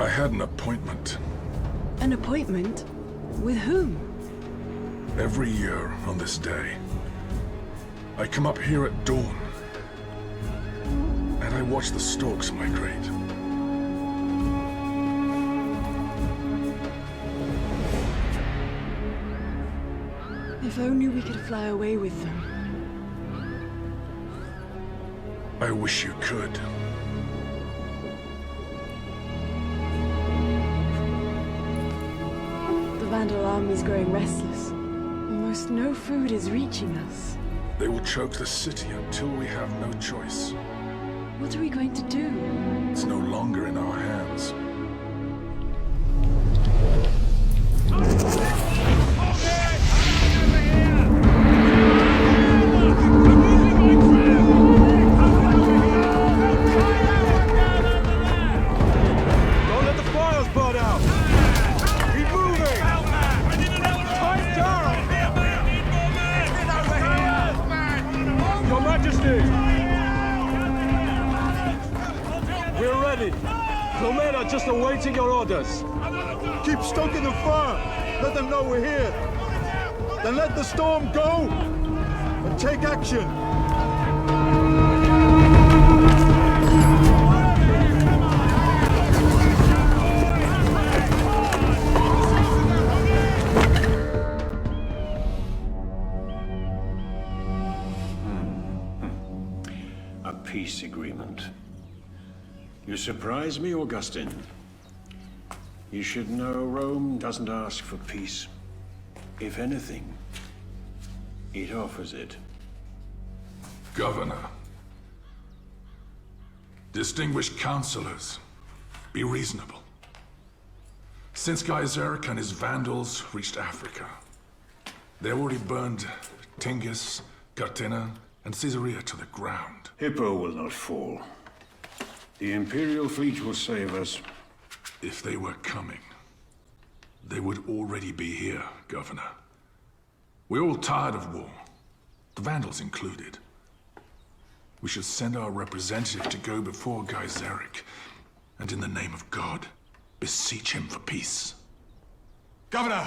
I had an appointment. An appointment? With whom? Every year on this day, I come up here at dawn, and I watch the storks migrate. If only we could fly away with them. I wish you could. The Vandal army's growing restless. Almost no food is reaching us. They will choke the city until we have no choice. What are we going to do? It's no longer in our hands. Just awaiting your orders. Keep stoking the fire. Let them know we're here. Then let the storm go and take action. A peace agreement. You surprise me, Augustine. You should know Rome doesn't ask for peace. If anything, it offers it. Governor. Distinguished counselors, be reasonable. Since Gaiseric and his Vandals reached Africa, they already burned Tingis, Cartena, and Caesarea to the ground. Hippo will not fall. The Imperial fleet will save us. If they were coming, they would already be here, Governor. We're all tired of war, the Vandals included. We should send our representative to go before Gaiseric, and in the name of God, beseech him for peace. Governor!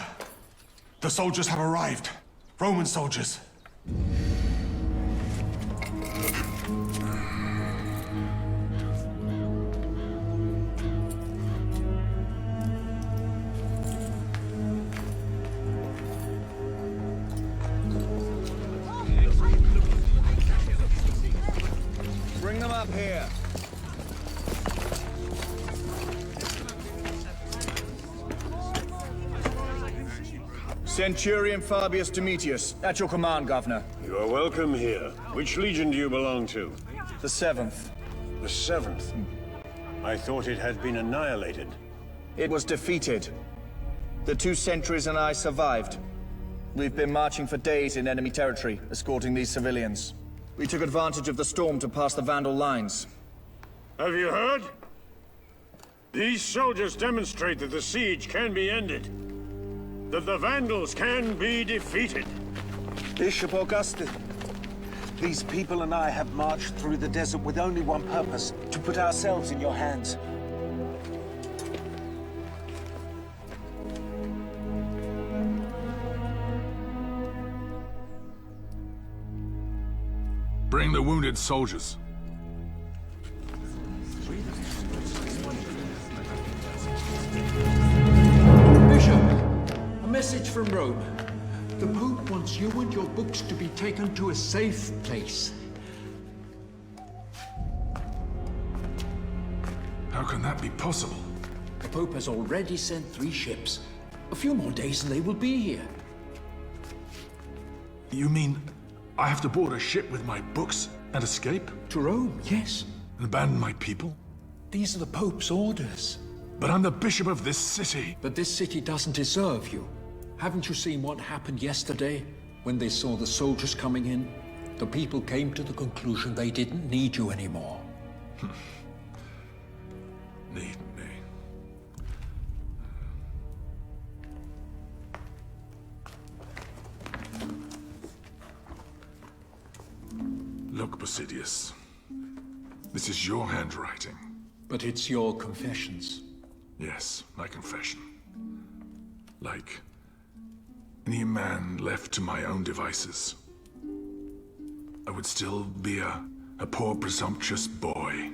The soldiers have arrived. Roman soldiers. Bring them up here. Centurion Fabius Domitius, at your command, Governor. You are welcome here. Which legion do you belong to? The 7th. The 7th? I thought it had been annihilated. It was defeated. The 2 sentries and I survived. We've been marching for days in enemy territory, escorting these civilians. We took advantage of the storm to pass the Vandal lines. Have you heard? These soldiers demonstrate that the siege can be ended. That the Vandals can be defeated. Bishop Augustine, these people and I have marched through the desert with only one purpose, to put ourselves in your hands. Bring the wounded soldiers. Bishop, a message from Rome. The Pope wants you and your books to be taken to a safe place. How can that be possible? The Pope has already sent 3 ships. A few more days and they will be here. You mean I have to board a ship with my books and escape? To Rome, yes. And abandon my people? These are the Pope's orders. But I'm the bishop of this city. But this city doesn't deserve you. Haven't you seen what happened yesterday? When they saw the soldiers coming in, the people came to the conclusion they didn't need you anymore. Need me. Look, Basidius. This is your handwriting. But it's your confessions. Yes, my confession. Like any man left to my own devices, I would still be a poor, presumptuous boy.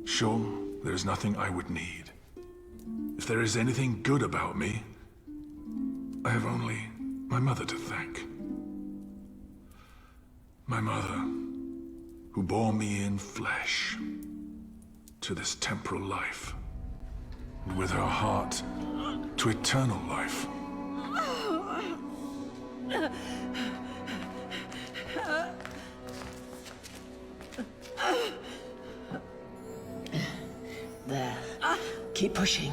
Sure, there's nothing I would need. If there is anything good about me, I have only my mother to thank. My mother, who bore me in flesh to this temporal life, and with her heart to eternal life. There. Keep pushing.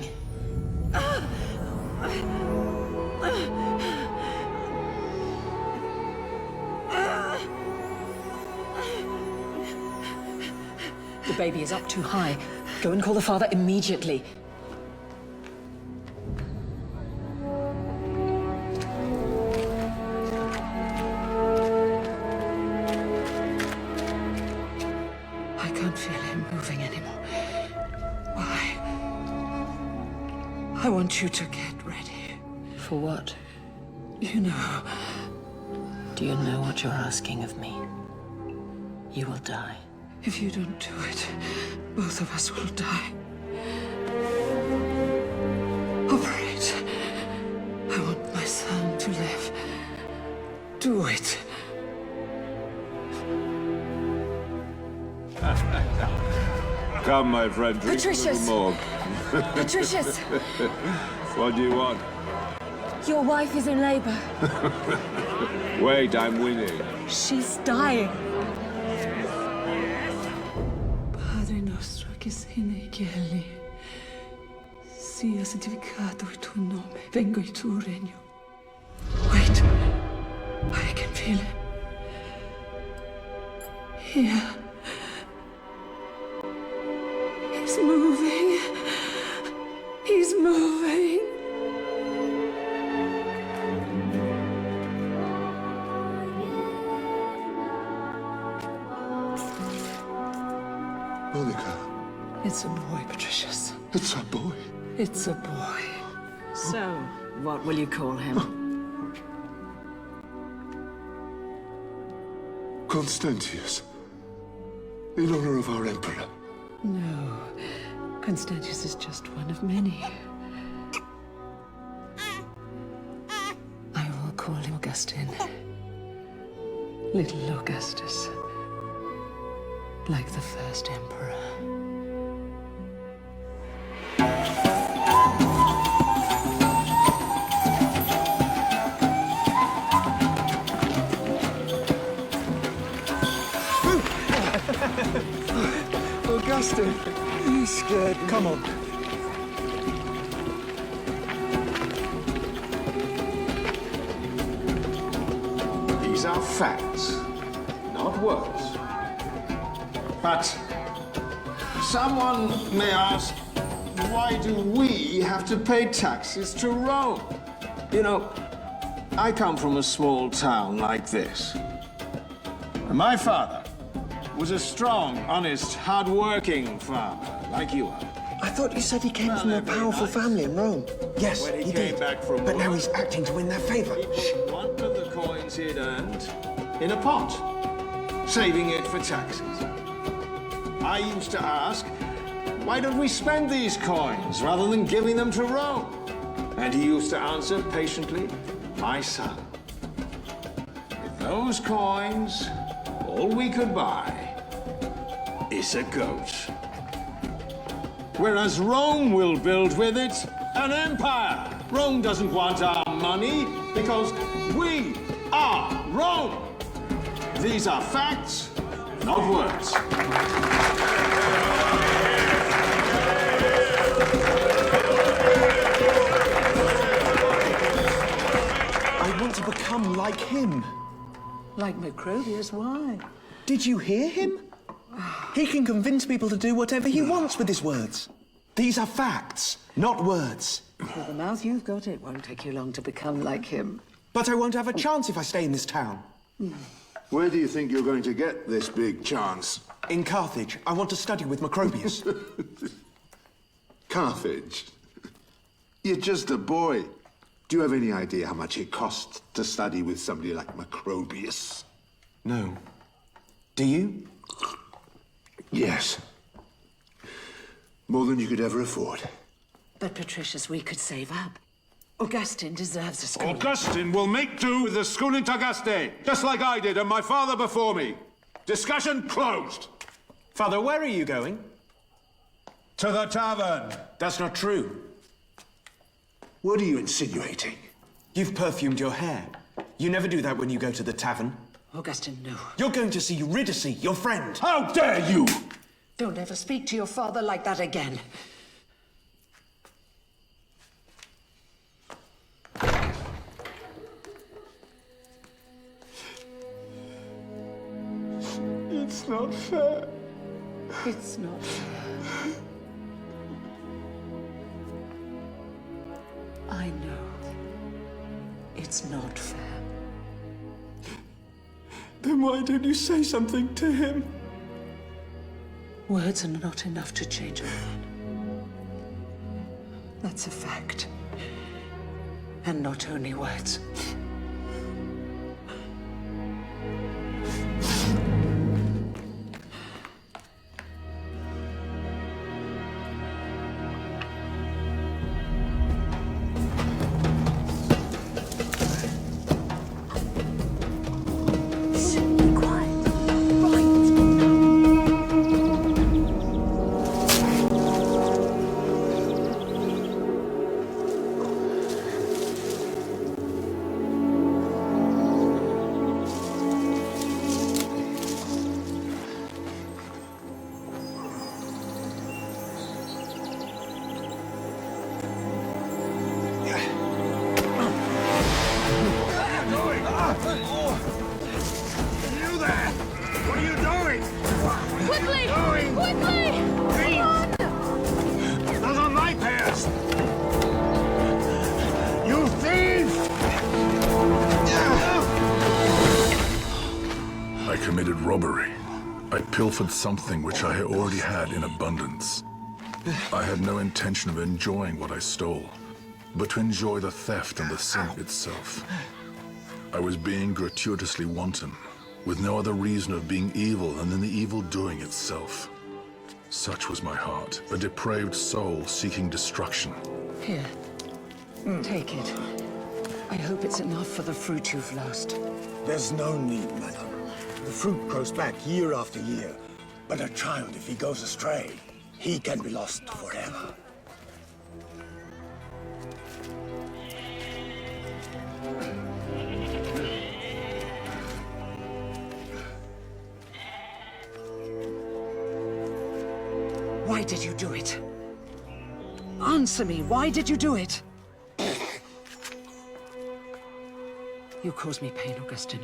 The baby is up too high. Go and call the father immediately. I can't feel him moving anymore. Why? I want you to get ready. For what? You know. Do you know what you're asking of me? You will die. If you don't do it, both of us will die. Operate. I want my son to live. Do it. Come, my friend, drink a little Patricius! more. Patricius, What do you want? your wife is in labor. Wait, I'm winning. She's dying. Padre nostro che sei nei cieli, sia santificato il tuo nome, venga il tuo regno. Wait, I can feel it. Here. He's moving. He's moving. Monica, It's a boy, Patricius. it's a boy. It's a boy. So, what will you call him? Constantius. In honor of our emperor. No, Constantius is just one of many. I will call him Augustine. Little Augustus. Like the first emperor. Augustine, you scared me. Come on. These are facts, not words. But someone may ask, why do we have to pay taxes to Rome? You know, I come from a small town like this. And my father was a strong, honest, hard-working farmer, like you are. I thought you said he came from a powerful family in Rome. Yes, When he he came did. back from But now work, he's acting to win their favor. he put one of the coins he'd earned in a pot, saving it for taxes. I used to ask, why don't we spend these coins rather than giving them to Rome? And he used to answer patiently, my son, with those coins, all we could buy is a goat. Whereas Rome will build with it an empire. Rome doesn't want our money because we are Rome. These are facts, not words. I want to become like him. Like Macrobius, why? Did you hear him? He can convince people to do whatever he wants with his words. These are facts, not words. With the mouth you've got, it won't take you long to become like him. But I won't have a chance if I stay in this town. Where do you think you're going to get this big chance? In Carthage, I want to study with Macrobius. Carthage? You're just a boy. Do you have any idea how much it costs to study with somebody like Macrobius? No. Do you? Yes. More than you could ever afford. But Patricius, we could save up. Augustine deserves a school. Augustine will make do with the school in St.Augustine, just like I did and my father before me. Discussion closed. Father, where are you going? To the tavern. That's not true. What are you insinuating? You've perfumed your hair. You never do that when you go to the tavern. Augustine, no. You're going to see Eurydice, your friend. How dare you! Don't ever speak to your father like that again. It's not fair. It's not fair. I know. It's not fair. Then why don't you say something to him? Words are not enough to change a man. That's a fact. And not only words. Robbery. I pilfered something which I already had in abundance. I had no intention of enjoying what I stole, but to enjoy the theft and the sin itself. I was being gratuitously wanton, with no other reason of being evil than in the evil doing itself. Such was my heart, a depraved soul seeking destruction. Here. Take it. I hope it's enough for the fruit you've lost. There's no need, madam. The fruit grows back year after year. But a child, if he goes astray, he can be lost forever. Why did you do it? Answer me, why did you do it? You caused me pain, Augustine.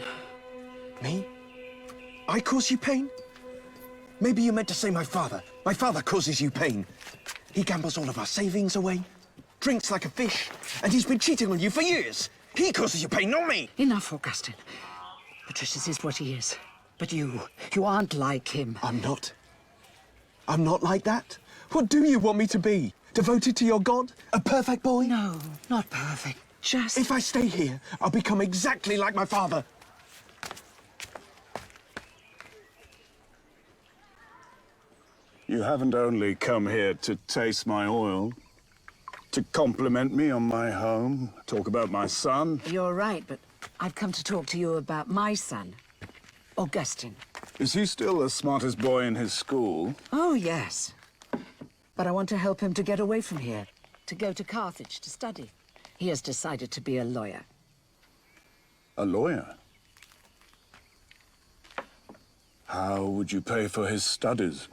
Me? I cause you pain? Maybe you meant to say my father. My father causes you pain. He gambles all of our savings away, drinks like a fish, and he's been cheating on you for years. He causes you pain, not me. Enough, Augustine. Patricius is what he is. But you aren't like him. I'm not. I'm not like that. What do you want me to be? Devoted to your god? A perfect boy? No, not perfect. Just... If I stay here, I'll become exactly like my father. You haven't only come here to taste my oil, to compliment me on my home, talk about my son. You're right, but I've come to talk to you about my son, Augustine. Is he still the smartest boy in his school? Oh, yes. But I want to help him to get away from here, to go to Carthage to study. He has decided to be a lawyer. A lawyer? How would you pay for his studies?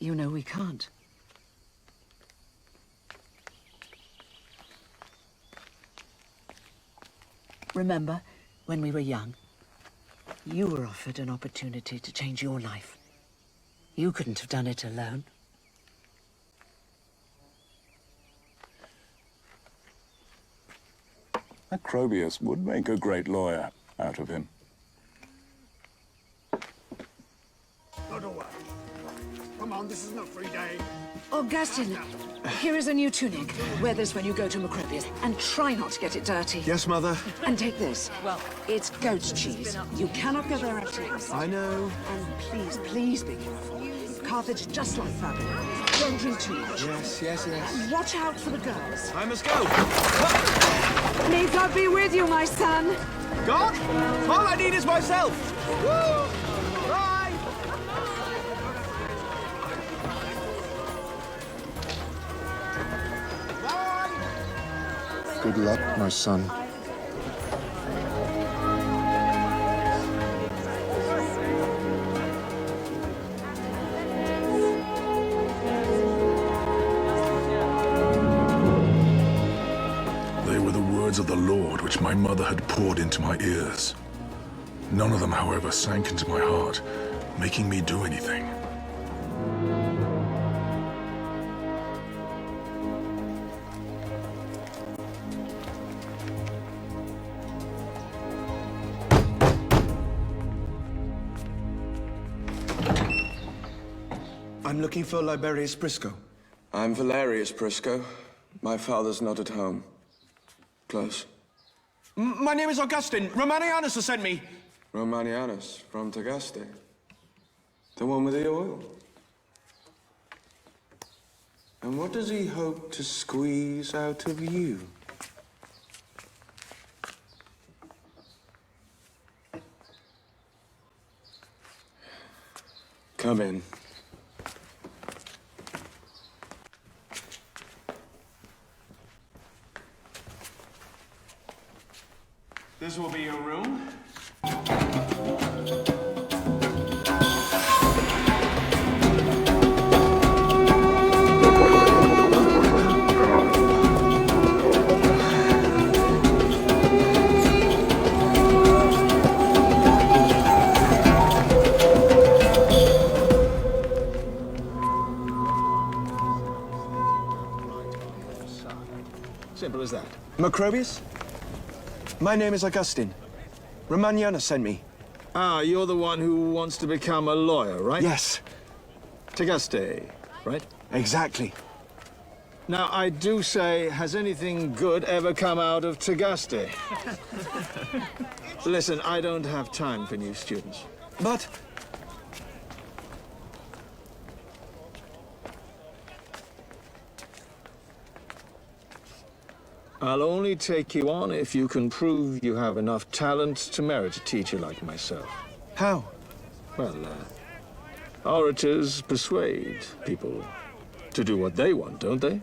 You know we can't. Remember, when we were young, you were offered an opportunity to change your life. You couldn't have done it alone. Macrobius would make a great lawyer out of him. Not away. come on, this isn't a free day. Augustine, here is a new tunic. Wear this when you go to Macrobius, and try not to get it dirty. Yes, Mother. And take this. Well, it's goat's cheese. You cannot go there empty-handed. I know. And please, please be careful. Carthage is just like Babylon. Don't drink too much. Yes, yes, yes. And watch out for the girls. I must go. May God be with you, my son. God? All I need is myself. Woo! Bye! Good luck, my son. They were the words of the Lord which my mother had poured into my ears. None of them, however, sank into my heart, making me do anything. I'm looking for Liberius Prisco. I'm Valerius Prisco. My father's not at home. Close. My name is Augustine. Romanianus has sent me. Romanianus from Tagaste. The one with the oil. And what does he hope to squeeze out of you? Come in. This will be your room. Simple as that. Macrobius? My name is Augustine. Romanianus sent me. Ah, you're the one who wants to become a lawyer, right? Yes. Tagaste, right? Exactly. Now, I do say, has anything good ever come out of Tagaste? Listen, I don't have time for new students. But... I'll only take you on if you can prove you have enough talent to merit a teacher like myself. How? Well, orators persuade people to do what they want, don't they?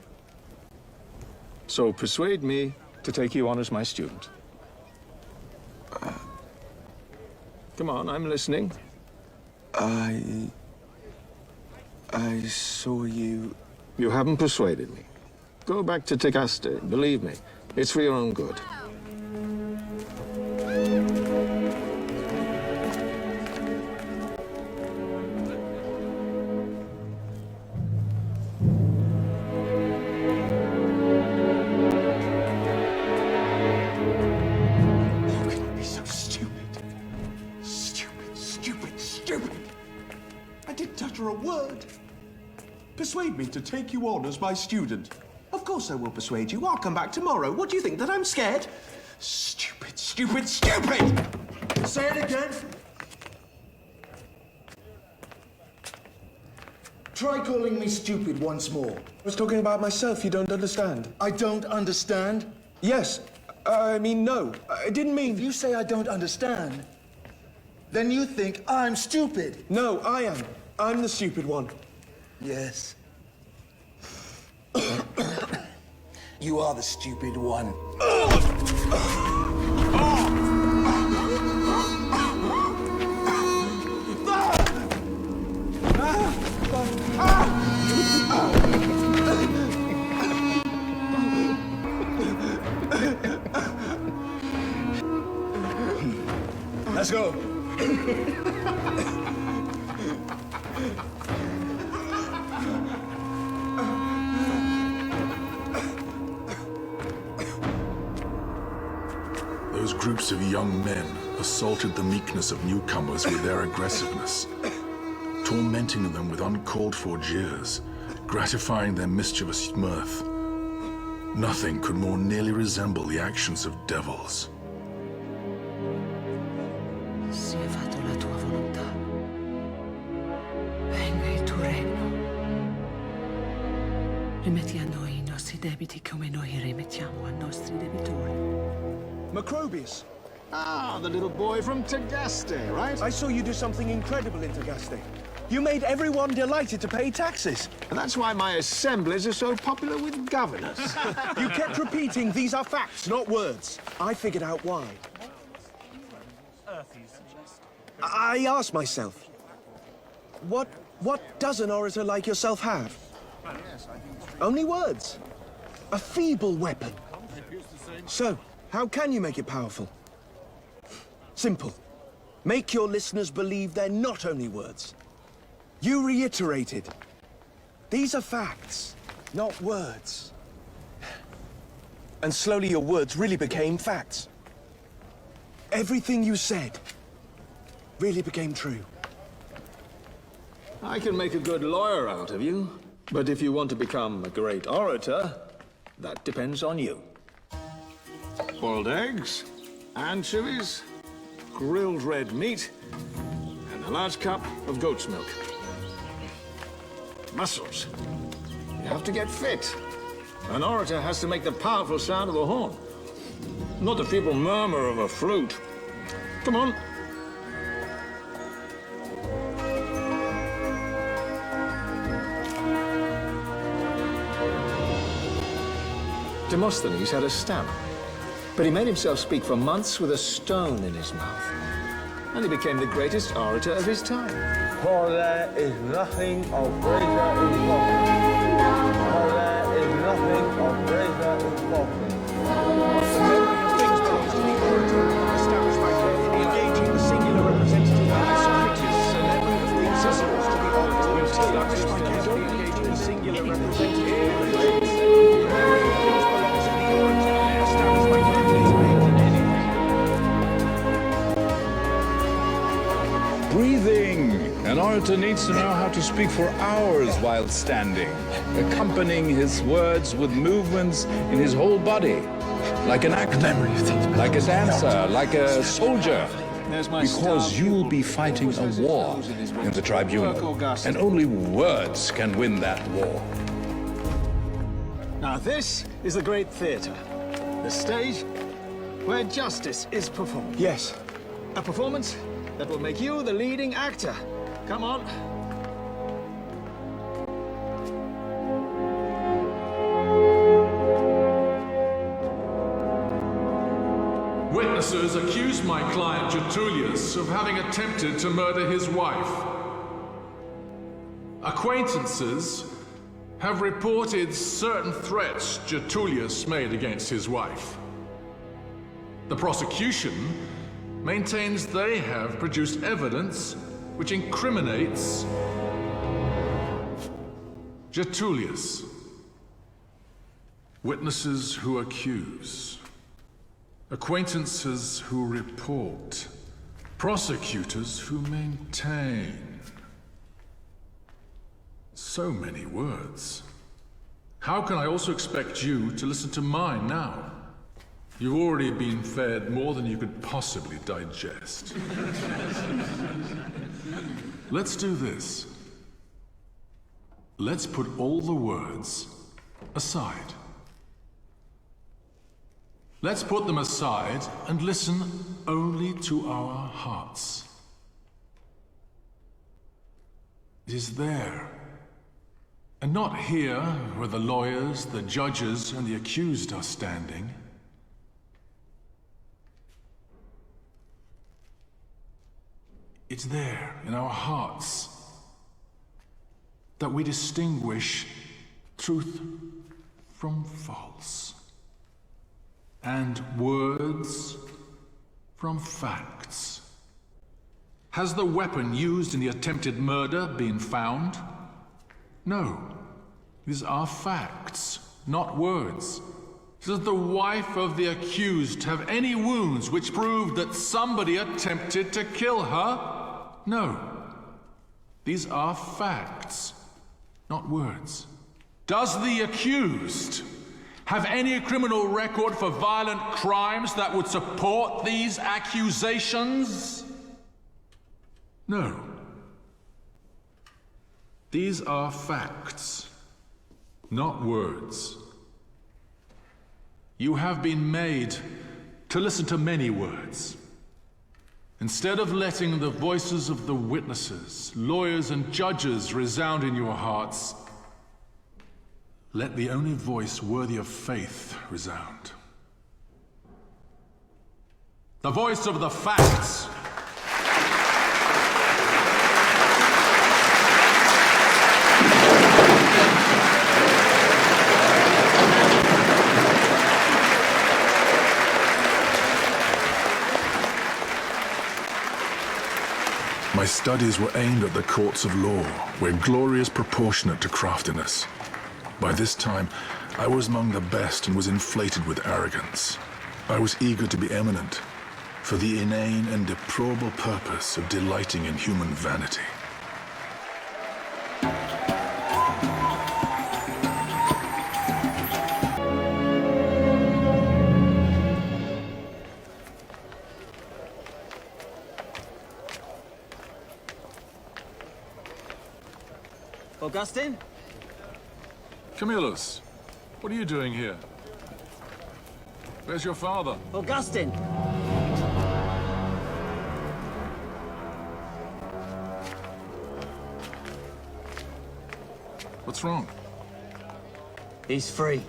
So persuade me to take you on as my student. Come on, I'm listening. I saw you... You haven't persuaded me. Go back to Tagaste, believe me. It's for your own good. How can you be so stupid? Stupid, stupid, stupid. I didn't utter a word. Persuade me to take you on as my student. Of course I will persuade you. I'll come back tomorrow. What do you think, that I'm scared? Stupid, stupid, stupid! Say it again. Try calling me stupid once more. I was talking about myself. You don't understand. I don't understand? Yes. I mean, no. I didn't mean... If you say I don't understand, then you think I'm stupid. No, I am. I'm the stupid one. Yes. You are the stupid one. Let's go. Those groups of young men assaulted the meekness of newcomers with their aggressiveness. tormenting them with uncalled-for jeers, gratifying their mischievous mirth. Nothing could more nearly resemble the actions of devils. Sia fatto la tua volontà. Venga il tuo regno. Rimetti a noi I nostri debiti come noi rimettiamo ai nostri debitori. Macrobius. Ah, the little boy from Tagaste, right? I saw you do something incredible in Tagaste. You made everyone delighted to pay taxes. And that's why my assemblies are so popular with governors. You kept repeating, these are facts, not words. I figured out why. I asked myself, what does an orator like yourself have? Only words. A feeble weapon. So, how can you make it powerful? Simple. Make your listeners believe they're not only words. You reiterated. These are facts, not words. And slowly your words really became facts. Everything you said really became true. I can make a good lawyer out of you, but if you want to become a great orator, that depends on you. Boiled eggs, anchovies, grilled red meat, and a large cup of goat's milk. Muscles. You have to get fit. An orator has to make the powerful sound of the horn, not the feeble murmur of a flute. Come on. Demosthenes had a stammer, but he made himself speak for months with a stone in his mouth. And he became the greatest orator of his time. For there is nothing of greater importance. For there is nothing of greater importance. The memory of things belongs to the orator, established by carefully engaging the singular representative of Socrates. The memory of things belongs to the orator, established by carefully engaging the singular representative of Socrates. The memory of things belongs to the orator, established by carefully engaging Breathing. An orator needs to know how to speak for hours while standing, accompanying his words with movements in his whole body, like an actor, like a dancer, like a soldier. Because you will be fighting a war in the tribunal, and only words can win that war. Now this is the great theater, the stage where justice is performed. Yes. A performance that will make you the leading actor. Come on. Witnesses accuse my client Tertullius of having attempted to murder his wife. Acquaintances have reported certain threats Tertullius made against his wife. The prosecution maintains they have produced evidence which incriminates Tertullius. Witnesses who accuse, acquaintances who report, prosecutors who maintain. So many words. How can I also expect you to listen to mine now? You've already been fed more than you could possibly digest. Let's do this. Let's put all the words aside. Let's put them aside and listen only to our hearts. It is there, and not here where the lawyers, the judges, and the accused are standing. It's there, in our hearts, that we distinguish truth from false, and words from facts. Has the weapon used in the attempted murder been found? No. These are facts, not words. Does the wife of the accused have any wounds which prove that somebody attempted to kill her? No. These are facts, not words. Does the accused have any criminal record for violent crimes that would support these accusations? No. These are facts, not words. You have been made to listen to many words. Instead of letting the voices of the witnesses, lawyers, and judges resound in your hearts, let the only voice worthy of faith resound. The voice of the facts. My studies were aimed at the courts of law, where glory is proportionate to craftiness. By this time, I was among the best and was inflated with arrogance. I was eager to be eminent, for the inane and deplorable purpose of delighting in human vanity. Augustine? Camillus, what are you doing here? Where's your father? Augustine! What's wrong? He's free.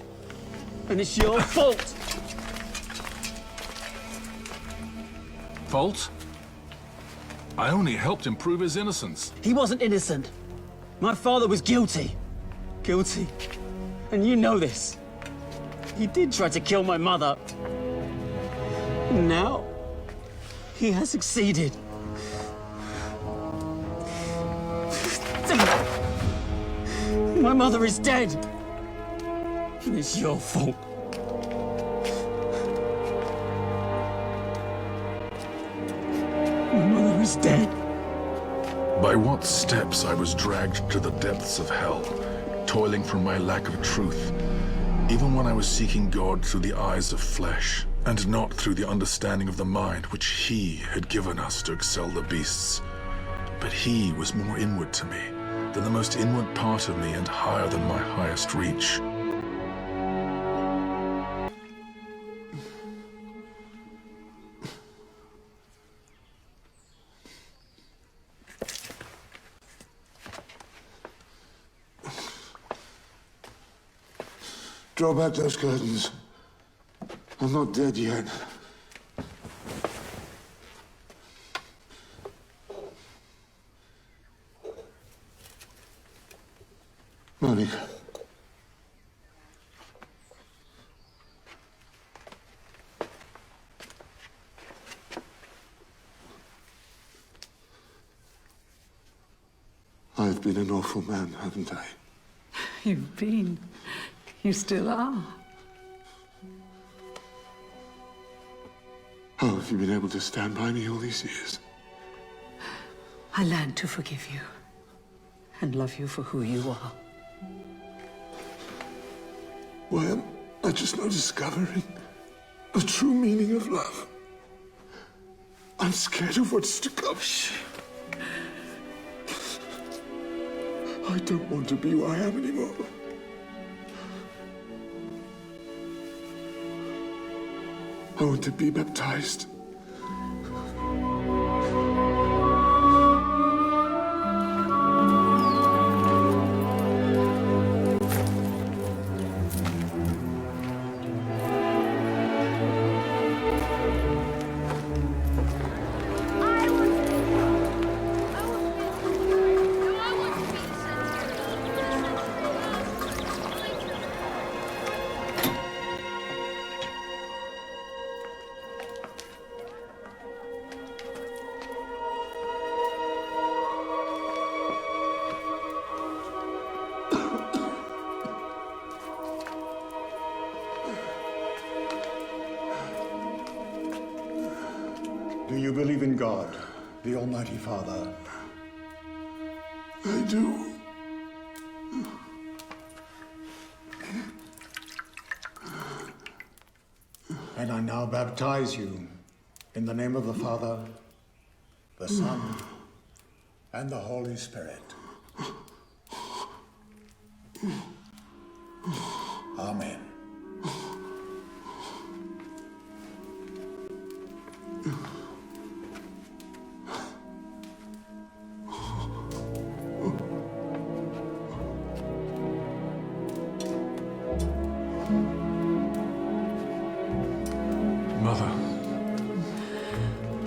And it's your fault! Fault? I only helped him prove his innocence. He wasn't innocent. My father was guilty. Guilty. And you know this. He did try to kill my mother. And now, he has succeeded. My mother is dead. And it's your fault. My mother is dead. By what steps I was dragged to the depths of hell, toiling from my lack of truth, even when I was seeking God through the eyes of flesh, and not through the understanding of the mind which He had given us to excel the beasts. But He was more inward to me than the most inward part of me, and higher than my highest reach. Draw back those curtains. I'm not dead yet. Monica. I've been an awful man, haven't I? You've been. You still are. How have you been able to stand by me all these years? I learned to forgive you and love you for who you are. Why am I just now discovering the true meaning of love? I'm scared of what's to come. I don't want to be who I am anymore. I want to be baptized. Do you believe in God, the Almighty Father, I do. And I now baptize you in the name of the Father, the Son, and the Holy Spirit. Amen. Mother.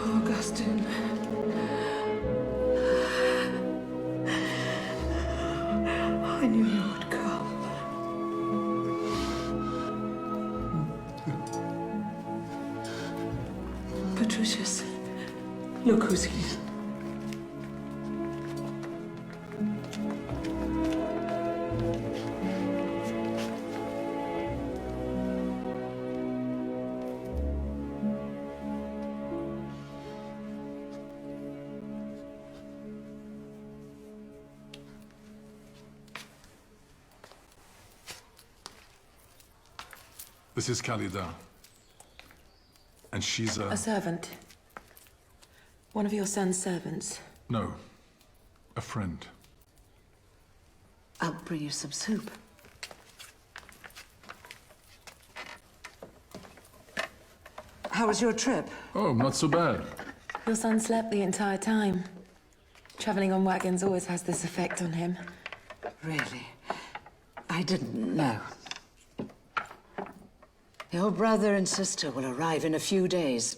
Augustine. I knew you would come. Patricius, look who's here. This is Khalida. And she's A servant. One of your son's servants. No. A friend. I'll bring you some soup. How was your trip? Oh, not so bad. Your son slept the entire time. Traveling on wagons always has this effect on him. Really? I didn't know. Your brother and sister will arrive in a few days.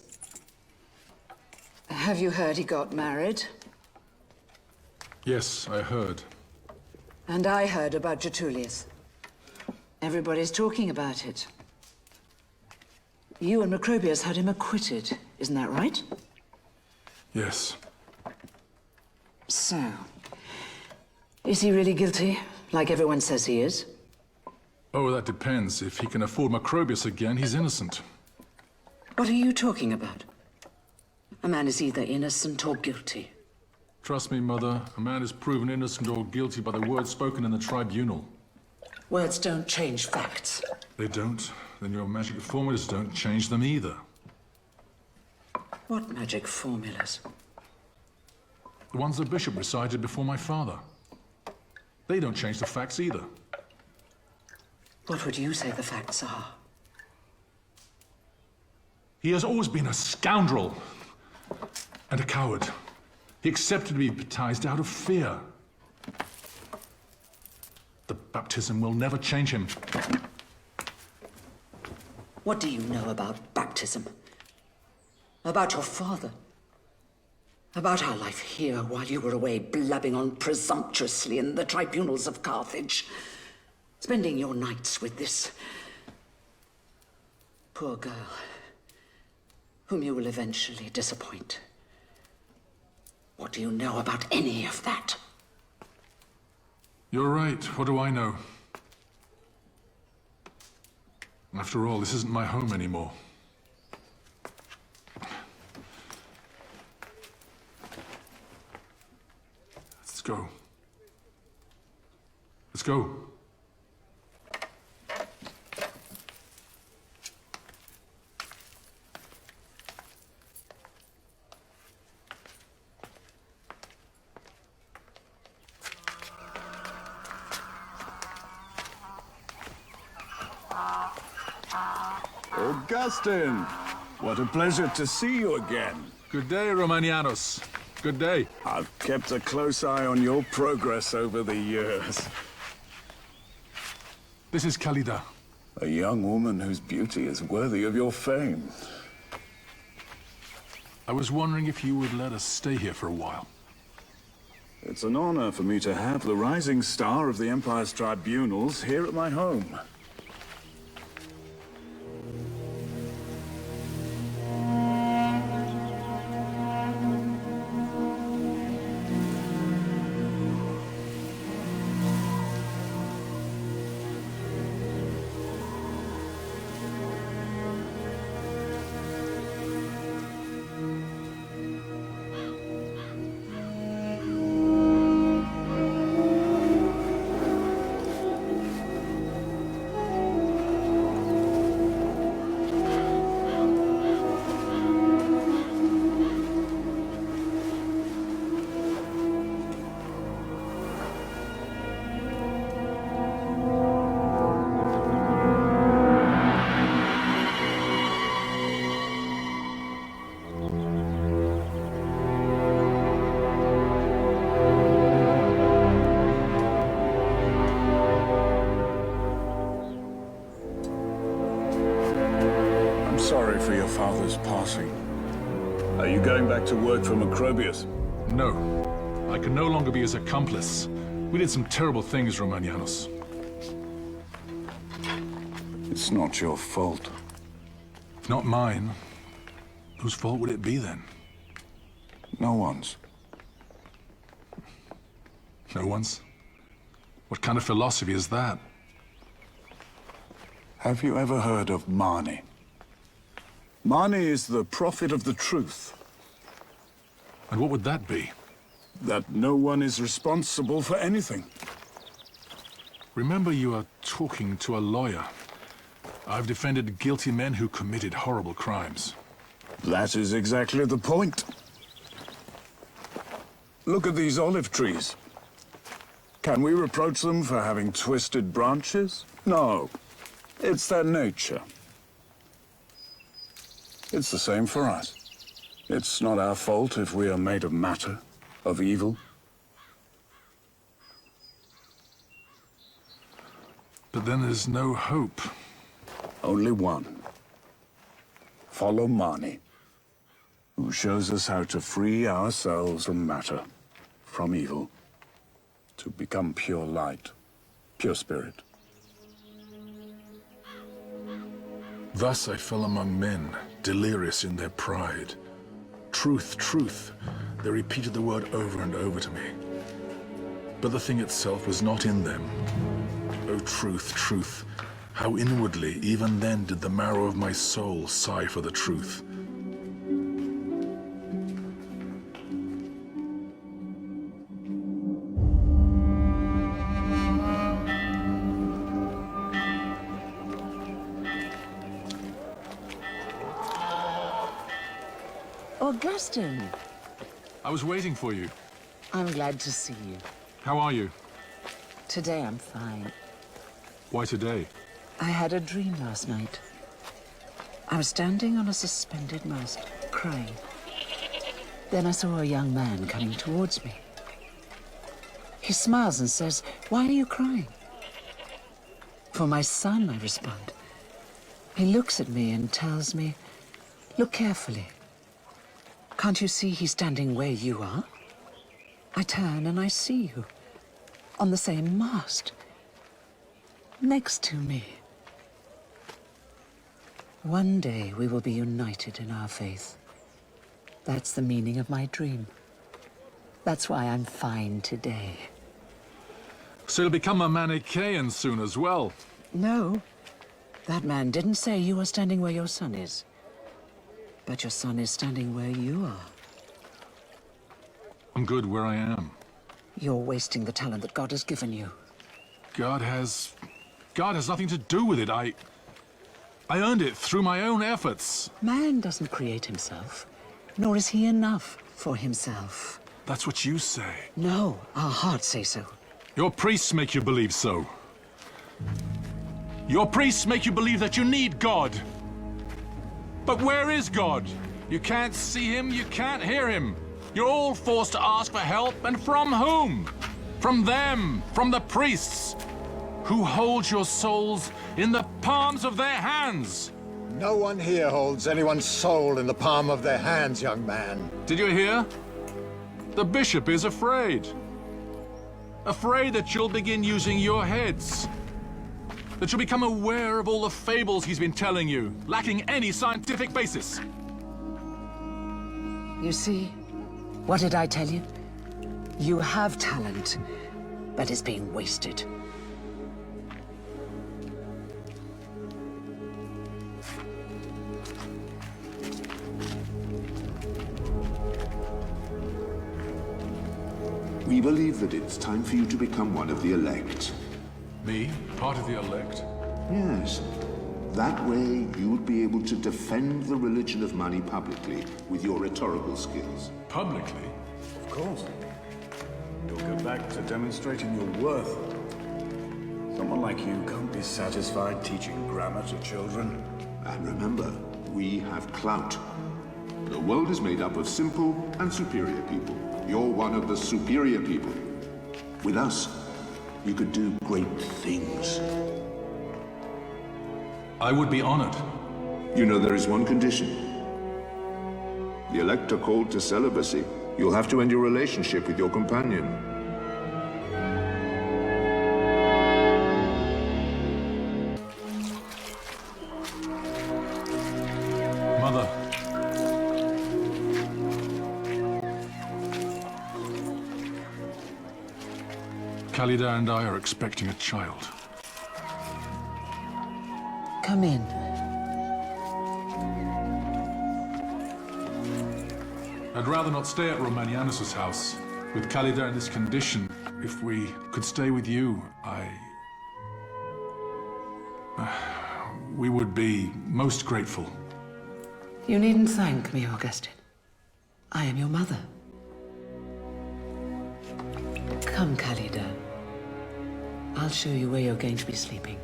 Have you heard he got married? Yes, I heard. And I heard about Tertullius. Everybody's talking about it. You and Macrobius had him acquitted, isn't that right? Yes. So, is he really guilty, like everyone says he is? Oh, that depends. If he can afford Macrobius again, he's innocent. What are you talking about? A man is either innocent or guilty. Trust me, Mother, a man is proven innocent or guilty by the words spoken in the tribunal. Words don't change facts. They don't? Then your magic formulas don't change them either. What magic formulas? The ones the bishop recited before my father. They don't change the facts either. What would you say the facts are? He has always been a scoundrel and a coward. He accepted to be baptized out of fear. The baptism will never change him. What do you know about baptism? About your father? About our life here while you were away blabbing on presumptuously in the tribunals of Carthage? Spending your nights with this poor girl, whom you will eventually disappoint. What do you know about any of that? You're right. What do I know? After all, this isn't my home anymore. Let's go. Let's go. Augustine! What a pleasure to see you again. Good day, Romanianos. Good day. I've kept a close eye on your progress over the years. This is Khalida. A young woman whose beauty is worthy of your fame. I was wondering if you would let us stay here for a while. It's an honor for me to have the rising star of the Empire's tribunals here at my home. sorry for your father's passing. Are you going back to work for Macrobius? No. I can no longer be his accomplice. We did some terrible things, Romanianos. It's not your fault. If not mine, whose fault would it be then? No one's. No one's? What kind of philosophy is that? Have you ever heard of Mani? Mani is the prophet of the truth. And what would that be? That no one is responsible for anything. Remember, you are talking to a lawyer. I've defended guilty men who committed horrible crimes. That is exactly the point. Look at these olive trees. Can we reproach them for having twisted branches? No. It's their nature. It's the same for us. It's not our fault if we are made of matter, of evil. But then there's no hope. Only one. Follow Mani, who shows us how to free ourselves from matter, from evil, to become pure light, pure spirit. Thus I fell among men, delirious in their pride. Truth, truth. They repeated the word over and over to me. But the thing itself was not in them. O truth, truth. How inwardly, even then, did the marrow of my soul sigh for the truth. Augustine! I was waiting for you. I'm glad to see you. How are you? Today I'm fine. Why today? I had a dream last night. I was standing on a suspended mast, crying. Then I saw a young man coming towards me. He smiles and says, "Why are you crying?" "For my son," I respond. He looks at me and tells me, "Look carefully. Can't you see he's standing where you are?" I turn and I see you, on the same mast, next to me. One day we will be united in our faith. That's the meaning of my dream. That's why I'm fine today. So you'll become a Manichaean soon as well. No, that man didn't say you are standing where your son is. But your son is standing where you are. I'm good where I am. You're wasting the talent that God has given you. God has nothing to do with it. I earned it through my own efforts. Man doesn't create himself, nor is he enough for himself. That's what you say. No, our hearts say so. Your priests make you believe so. Your priests make you believe that you need God. But where is God? You can't see him, you can't hear him. You're all forced to ask for help, and from whom? From them, from the priests, who hold your souls in the palms of their hands. No one here holds anyone's soul in the palm of their hands, young man. Did you hear? The bishop is afraid. Afraid that you'll begin using your heads. That you'll become aware of all the fables he's been telling you, lacking any scientific basis. You see, what did I tell you? You have talent, but it's being wasted. We believe that it's time for you to become one of the elect. Me? Part of the elect? Yes. That way, you would be able to defend the religion of money publicly with your rhetorical skills. Publicly? Of course. You'll go back to demonstrating your worth. Someone like you can't be satisfied teaching grammar to children. And remember, we have clout. The world is made up of simple and superior people. You're one of the superior people. With us, you could do great things. I would be honored. You know there is one condition. The Elector called to celibacy. You'll have to end your relationship with your companion. Mother. Khalida and I are expecting a child. Come in. I'd rather not stay at Romanianus' house. With Khalida in this condition, if we could stay with you, we would be most grateful. You needn't thank me, Augustine. I am your mother. Come, Khalida. I'll show you where you're going to be sleeping.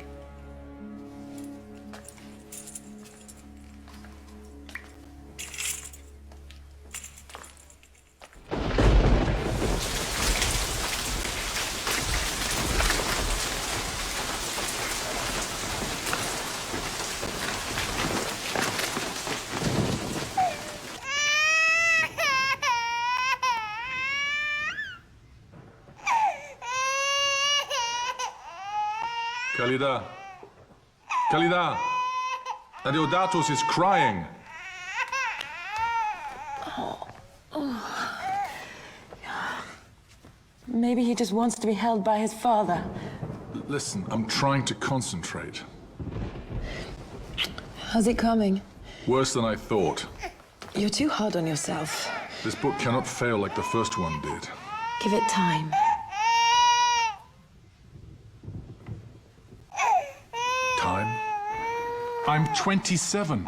Khalida. Khalida! Adeodatus is crying. Maybe he just wants to be held by his father. Listen, I'm trying to concentrate. How's it coming? Worse than I thought. You're too hard on yourself. This book cannot fail like the first one did. Give it time. Time? I'm 27.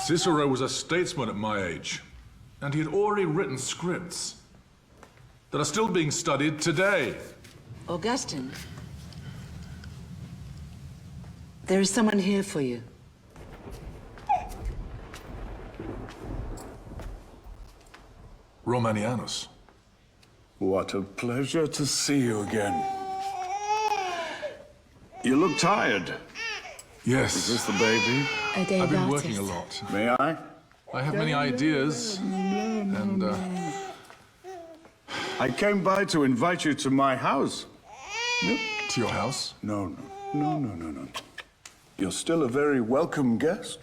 Cicero was a statesman at my age, and he had already written scripts that are still being studied today. Augustine, there is someone here for you. Romanianus. What a pleasure to see you again. You look tired. Yes. Is this the baby? I've been working a lot. May I? I have many ideas, and I came by to invite you to my house. No. To your house? No. You're still a very welcome guest.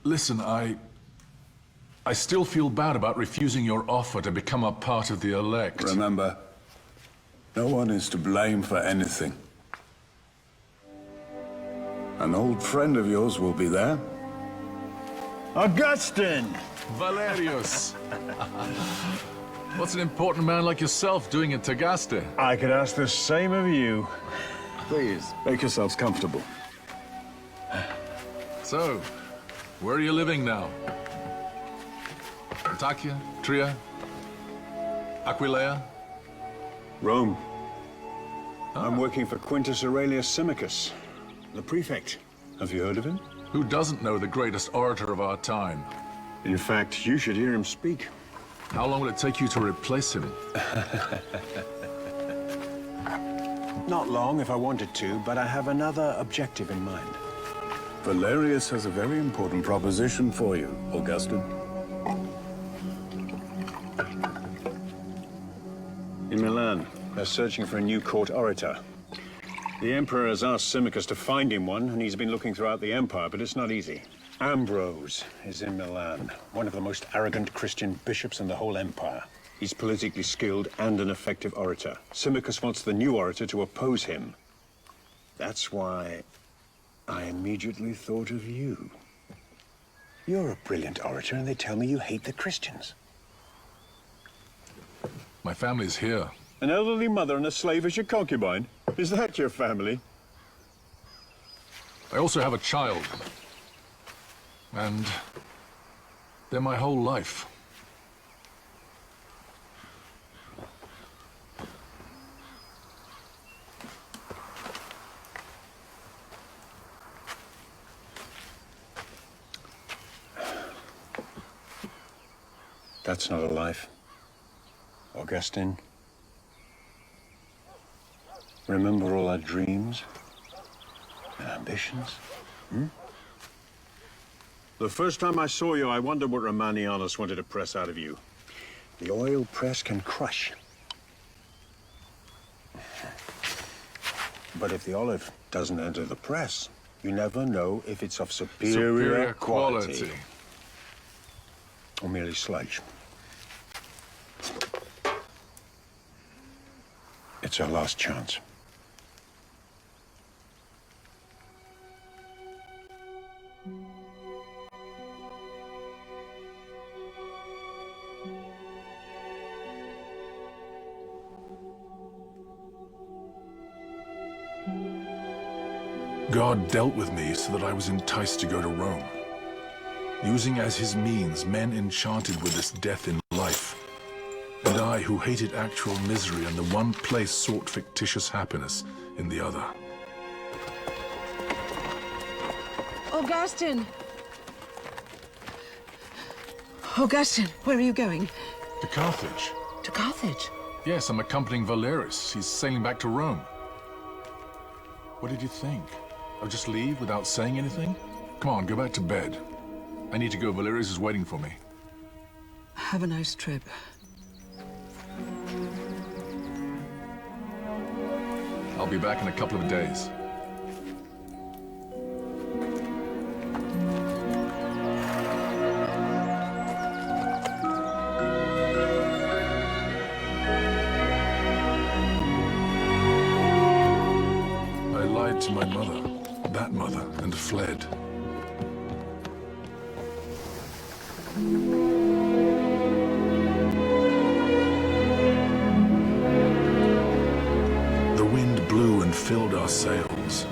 Listen, I still feel bad about refusing your offer to become a part of the elect. Remember, no one is to blame for anything. An old friend of yours will be there. Augustine! Valerius! What's an important man like yourself doing in Tagaste? I could ask the same of you. Please, make yourselves comfortable. So, where are you living now? Antakya? Tria? Aquileia? Rome. I'm working for Quintus Aurelius Symmachus, the prefect. Have you heard of him? Who doesn't know the greatest orator of our time? In fact, you should hear him speak. How long will it take you to replace him? Not long if I wanted to, but I have another objective in mind. Valerius has a very important proposition for you, Augustine. In Milan, they're searching for a new court orator. The Emperor has asked Symmachus to find him one, and he's been looking throughout the Empire, but it's not easy. Ambrose is in Milan, one of the most arrogant Christian bishops in the whole Empire. He's politically skilled and an effective orator. Symmachus wants the new orator to oppose him. That's why I immediately thought of you. You're a brilliant orator, and they tell me you hate the Christians. My family's here. An elderly mother and a slave as your concubine? Is that your family? I also have a child. And they're my whole life. That's not a life. Augustine, remember all our dreams and ambitions? The first time I saw you, I wondered what Romanianus wanted to press out of you. The oil press can crush. But if the olive doesn't enter the press, you never know if it's of superior quality. Or merely sludge. It's our last chance. God dealt with me so that I was enticed to go to Rome, using as his means men enchanted with this death in life, and I who hated actual misery in the one place sought fictitious happiness in the other. Augustine! Augustine, where are you going? To Carthage. To Carthage? Yes, I'm accompanying Valerius. He's sailing back to Rome. What did you think? I'll just leave without saying anything? Come on, go back to bed. I need to go. Valerius is waiting for me. Have a nice trip. I'll be back in a couple of days. I lied to my mother, that mother, and fled. Blew and filled our sails,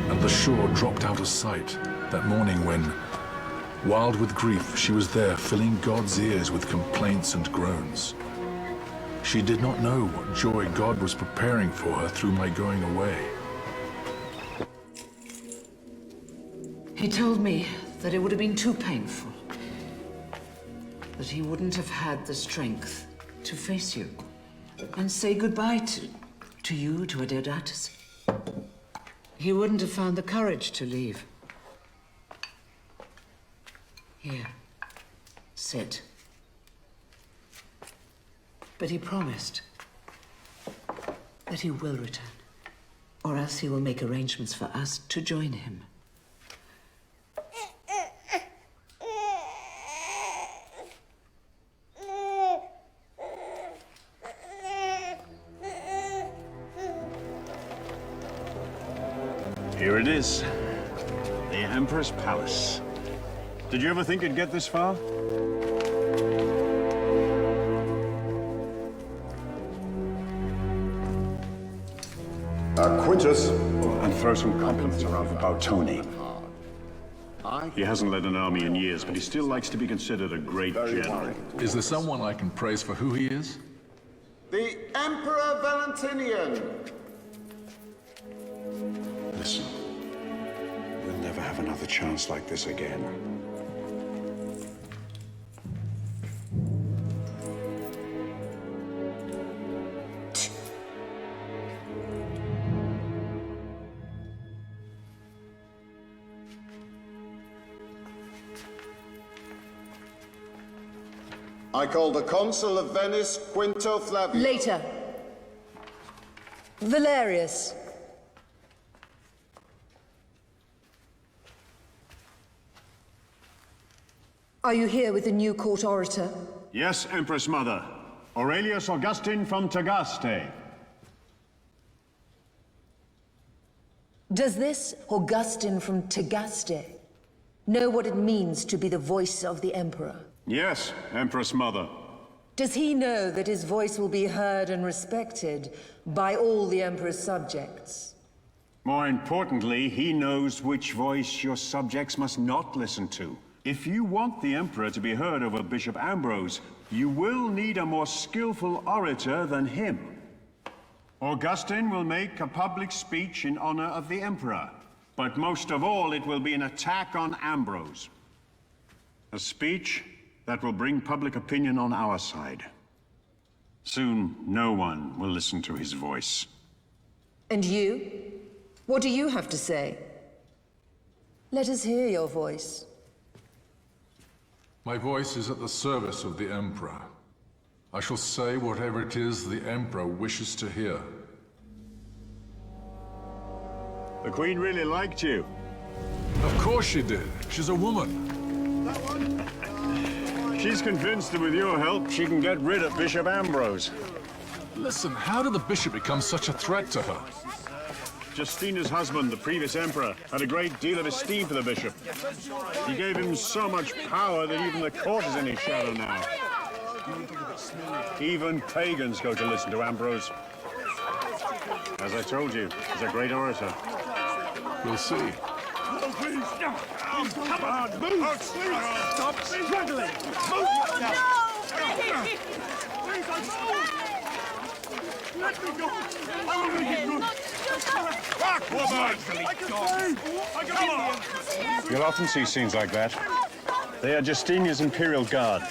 and the shore dropped out of sight that morning when, wild with grief, she was there filling God's ears with complaints and groans. She did not know what joy God was preparing for her through my going away. He told me that it would have been too painful, that he wouldn't have had the strength to face you and say goodbye to you, to Adeodatus. He wouldn't have found the courage to leave. Here, sit. But he promised that he will return, or else he will make arrangements for us to join him. Here it is. The Emperor's Palace. Did you ever think you'd get this far? Quintus. And throw some compliments around about Tony. He hasn't led an army in years, but he still likes to be considered a great general. Is there someone I can praise for who he is? The Emperor Valentinian! Listen, we'll never have another chance like this again. I call the Consul of Venice, Quinto Flavius. Later. Valerius. Are you here with the new court orator? Yes, Empress Mother. Aurelius Augustine from Tagaste. Does this Augustine from Tagaste know what it means to be the voice of the Emperor? Yes, Empress Mother. Does he know that his voice will be heard and respected by all the Emperor's subjects? More importantly, he knows which voice your subjects must not listen to. If you want the Emperor to be heard over Bishop Ambrose, you will need a more skillful orator than him. Augustine will make a public speech in honor of the Emperor, but most of all, it will be an attack on Ambrose. A speech that will bring public opinion on our side. Soon, no one will listen to his voice. And you? What do you have to say? Let us hear your voice. My voice is at the service of the Emperor. I shall say whatever it is the Emperor wishes to hear. The Queen really liked you. Of course she did. She's a woman. She's convinced that with your help, she can get rid of Bishop Ambrose. Listen, how did the bishop become such a threat to her? Justina's husband, the previous emperor, had a great deal of esteem for the bishop. He gave him so much power that even the court is in his shadow now. Even pagans go to listen to Ambrose. As I told you, he's a great orator. We'll see. Oh, please! Come on, move! Oh, please! Stop struggling! Move! Please, let me go! I will make it good! Fuck, woman! Come on! You'll often see scenes like that. They are Justinia's Imperial Guard.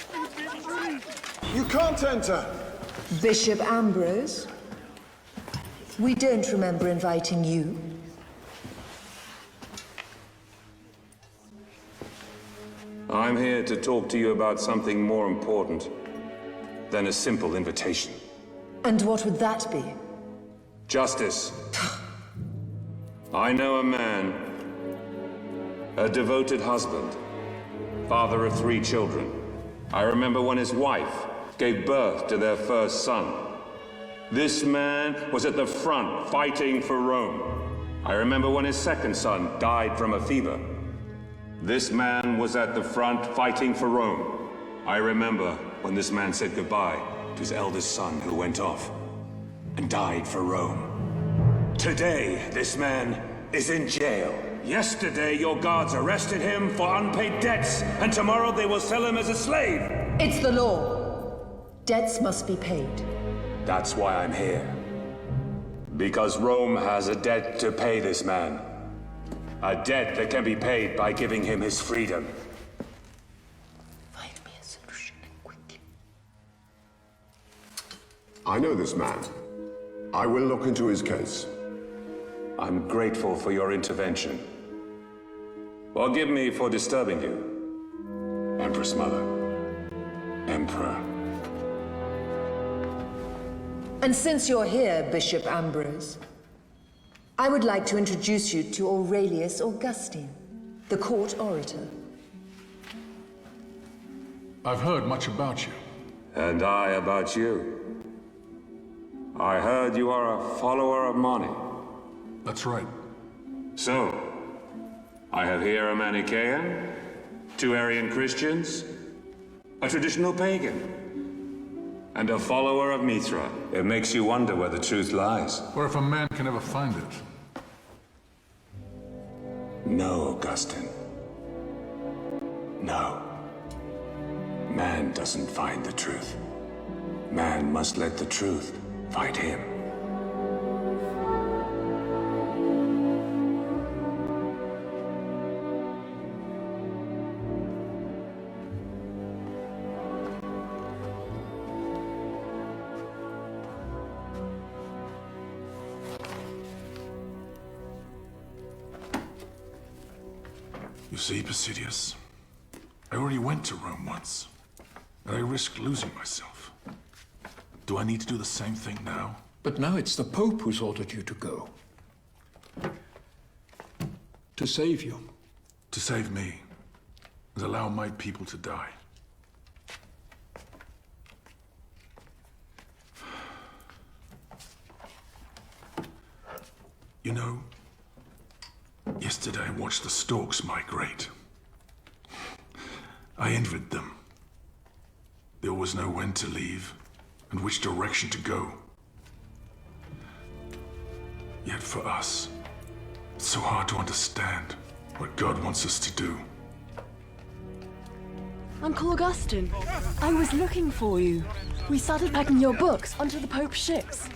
You can't enter! Bishop Ambrose? We don't remember inviting you. I'm here to talk to you about something more important than a simple invitation. And what would that be? Justice. I know a man, a devoted husband, father of 3 children. I remember when his wife gave birth to their first son. This man was at the front fighting for Rome. I remember when his second son died from a fever. This man was at the front fighting for Rome. I remember when this man said goodbye to his eldest son who went off and died for Rome. Today, this man is in jail. Yesterday, your guards arrested him for unpaid debts, and tomorrow they will sell him as a slave. It's the law. Debts must be paid. That's why I'm here. Because Rome has a debt to pay this man. A debt that can be paid by giving him his freedom. Find me a solution quickly. I know this man. I will look into his case. I'm grateful for your intervention. Forgive me for disturbing you, Empress Mother. Emperor. And since you're here, Bishop Ambrose, I would like to introduce you to Aurelius Augustine, the court orator. I've heard much about you. And I about you. I heard you are a follower of Mani. That's right. So, I have here a Manichaean, 2 Arian Christians, a traditional pagan, and a follower of Mithra. It makes you wonder where the truth lies. Or if a man can ever find it. No, Augustine. No. Man doesn't find the truth. Man must let the truth find him. You see, Placidius, I already went to Rome once, and I risked losing myself. Do I need to do the same thing now? But now it's the Pope who's ordered you to go. To save you. To save me, and allow my people to die. You know, yesterday I watched the storks migrate. I envied them. They always know when to leave and which direction to go. Yet for us, it's so hard to understand what God wants us to do. Uncle Augustine, I was looking for you. We started packing your books onto the Pope's ships.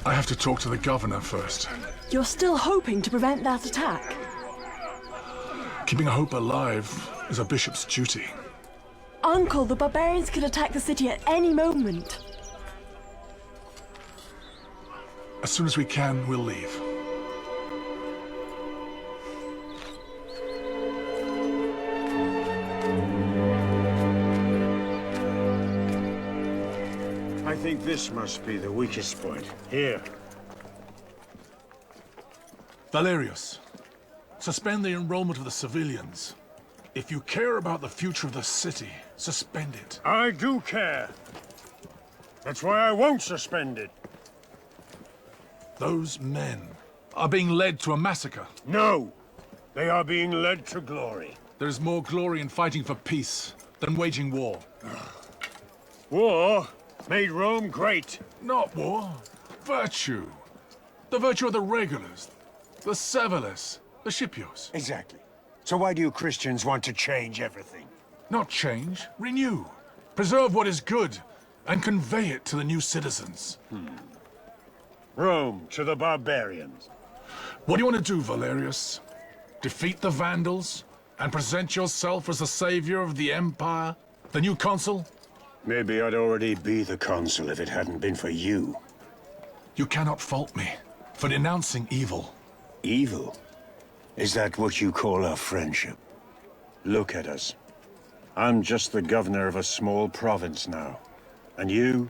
I have to talk to the governor first. You're still hoping to prevent that attack? Keeping hope alive is a bishop's duty. Uncle, the barbarians could attack the city at any moment. As soon as we can, we'll leave. This must be the weakest point. Here. Valerius, suspend the enrollment of the civilians. If you care about the future of the city, suspend it. I do care. That's why I won't suspend it. Those men are being led to a massacre. No! They are being led to glory. There is more glory in fighting for peace than waging war. War made Rome great. Not war. Virtue. The virtue of the regulars. The Severus. The Scipios. Exactly. So why do you Christians want to change everything? Not change. Renew. Preserve what is good and convey it to the new citizens. Rome to the barbarians. What do you want to do, Valerius? Defeat the Vandals and present yourself as the savior of the Empire? The new consul? Maybe I'd already be the consul if it hadn't been for you. You cannot fault me for denouncing evil. Evil? Is that what you call our friendship? Look at us. I'm just the governor of a small province now. And you,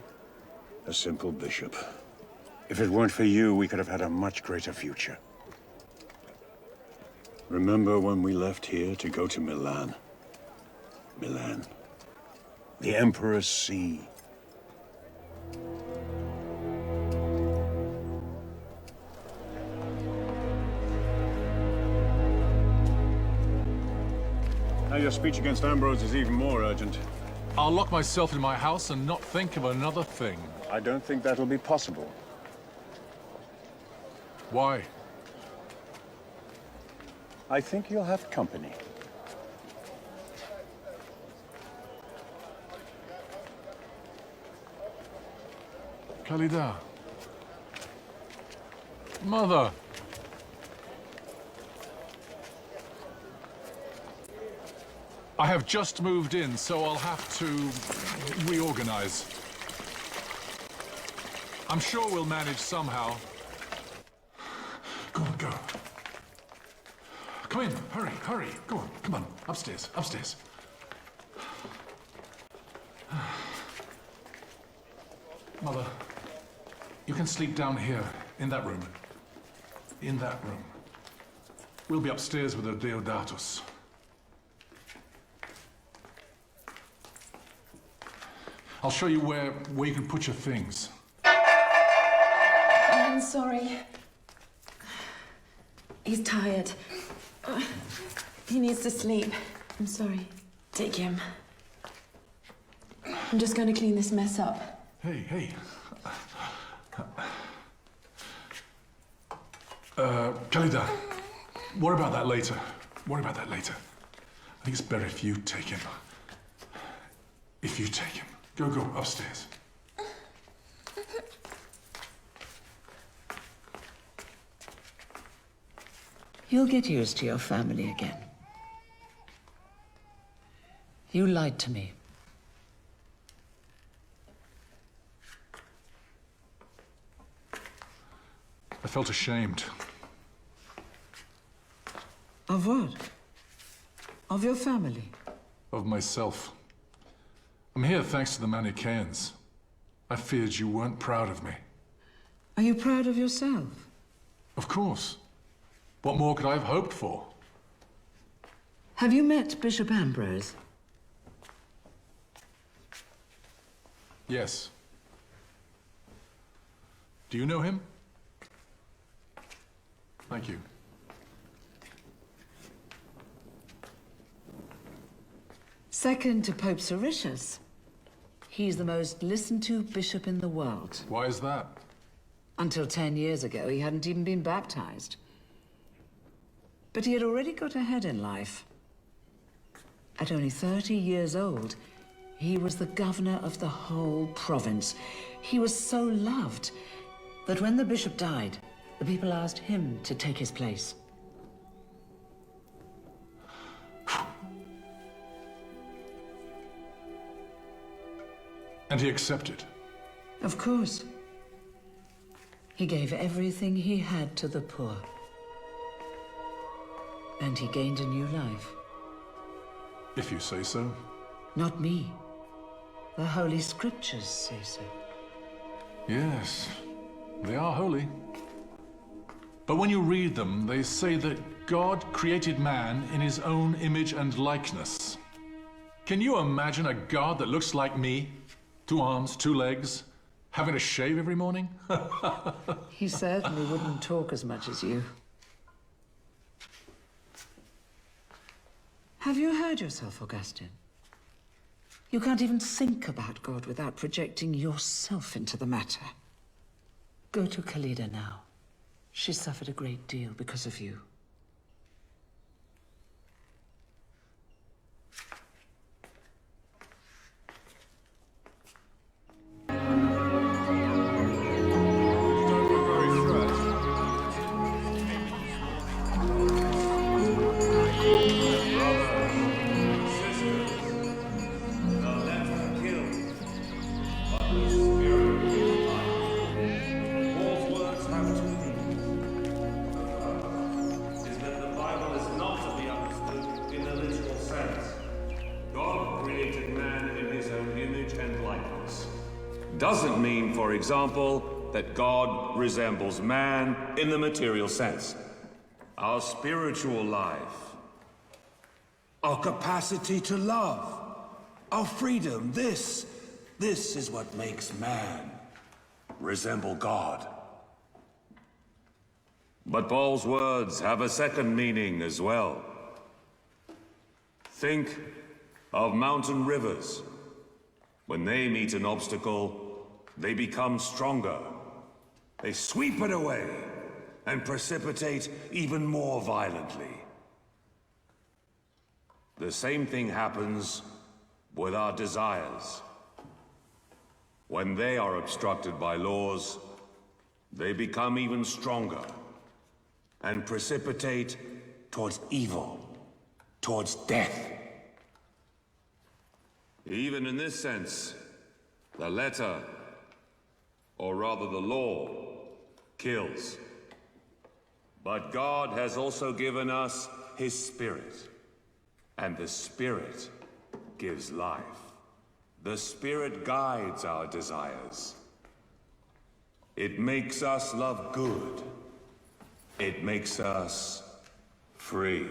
a simple bishop. If it weren't for you, we could have had a much greater future. Remember when we left here to go to Milan? Milan. The Emperor's See. Now your speech against Ambrose is even more urgent. I'll lock myself in my house and not think of another thing. I don't think that'll be possible. Why? I think you'll have company. Khalida. Mother. I have just moved in, so I'll have to reorganize. I'm sure we'll manage somehow. Go on, go. Come in, hurry, hurry. Go on, come on, upstairs, upstairs. Mother, you can sleep down here, in that room. In that room. We'll be upstairs with the Deodatus. I'll show you where you can put your things. I'm sorry. He's tired. He needs to sleep. I'm sorry. Take him. I'm just going to clean this mess up. Hey, hey. Khalida, worry about that later. Worry about that later. I think it's better if you take him. If you take him. Go upstairs. You'll get used to your family again. You lied to me. I felt ashamed. Of what? Of your family? Of myself. I'm here thanks to the Manichaeans. I feared you weren't proud of me. Are you proud of yourself? Of course. What more could I have hoped for? Have you met Bishop Ambrose? Yes. Do you know him? Thank you. Second to Pope Siricius. He's the most listened to bishop in the world. Why is that? Until 10 years ago, he hadn't even been baptized. But he had already got ahead in life. At only 30 years old, he was the governor of the whole province. He was so loved that when the bishop died, the people asked him to take his place. And he accepted? Of course. He gave everything he had to the poor. And he gained a new life. If you say so. Not me. The Holy Scriptures say so. Yes, they are holy. But when you read them, they say that God created man in his own image and likeness. Can you imagine a God that looks like me? 2 arms, 2 legs, having to shave every morning? He certainly wouldn't talk as much as you. Have you heard yourself, Augustine? You can't even think about God without projecting yourself into the matter. Go to Khalida now. She suffered a great deal because of you. Doesn't mean, for example, that God resembles man in the material sense. Our spiritual life, Our capacity to love, our freedom, this is what makes man resemble God. But Paul's words have a second meaning as well. Think of mountain rivers. When they meet an obstacle, they become stronger. They sweep it away and precipitate even more violently. The same thing happens with our desires. When they are obstructed by laws, they become even stronger and precipitate towards evil, towards death. Even in this sense, the letter, or rather the law, kills. But God has also given us His Spirit, and the Spirit gives life. The Spirit guides our desires. It makes us love good. It makes us free.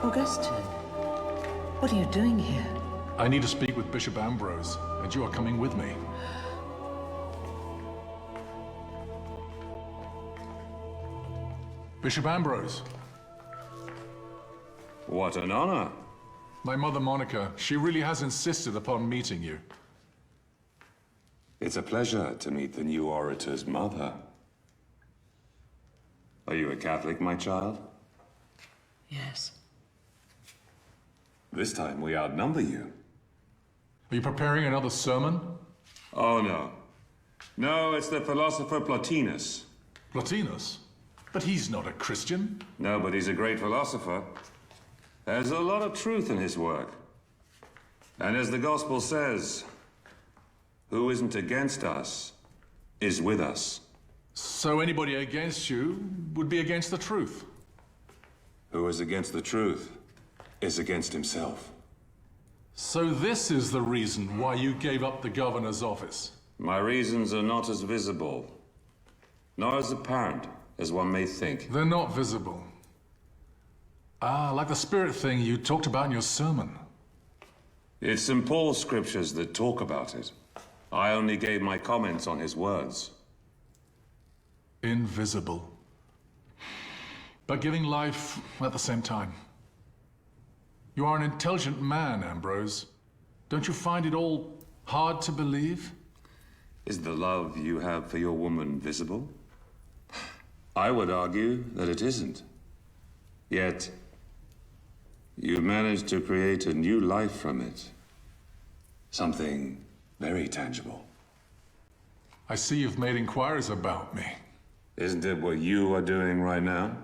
Augustine, what are you doing here? I need to speak with Bishop Ambrose, and you are coming with me. Bishop Ambrose. What an honor. My mother, Monica, she really has insisted upon meeting you. It's a pleasure to meet the new orator's mother. Are you a Catholic, my child? Yes. This time we outnumber you. Are you preparing another sermon? Oh, no. No, it's the philosopher Plotinus. Plotinus? But he's not a Christian. No, but he's a great philosopher. There's a lot of truth in his work. And as the Gospel says, who isn't against us is with us. So anybody against you would be against the truth? Who is against the truth is against himself. So this is the reason why you gave up the governor's office? My reasons are not as visible, nor as apparent as one may think. They're not visible. Ah, like the spirit thing you talked about in your sermon. It's St. Paul's scriptures that talk about it. I only gave my comments on his words. Invisible. But giving life at the same time. You are an intelligent man, Ambrose. Don't you find it all hard to believe? Is the love you have for your woman visible? I would argue that it isn't. Yet, you managed to create a new life from it. Something very tangible. I see you've made inquiries about me. Isn't it what you are doing right now?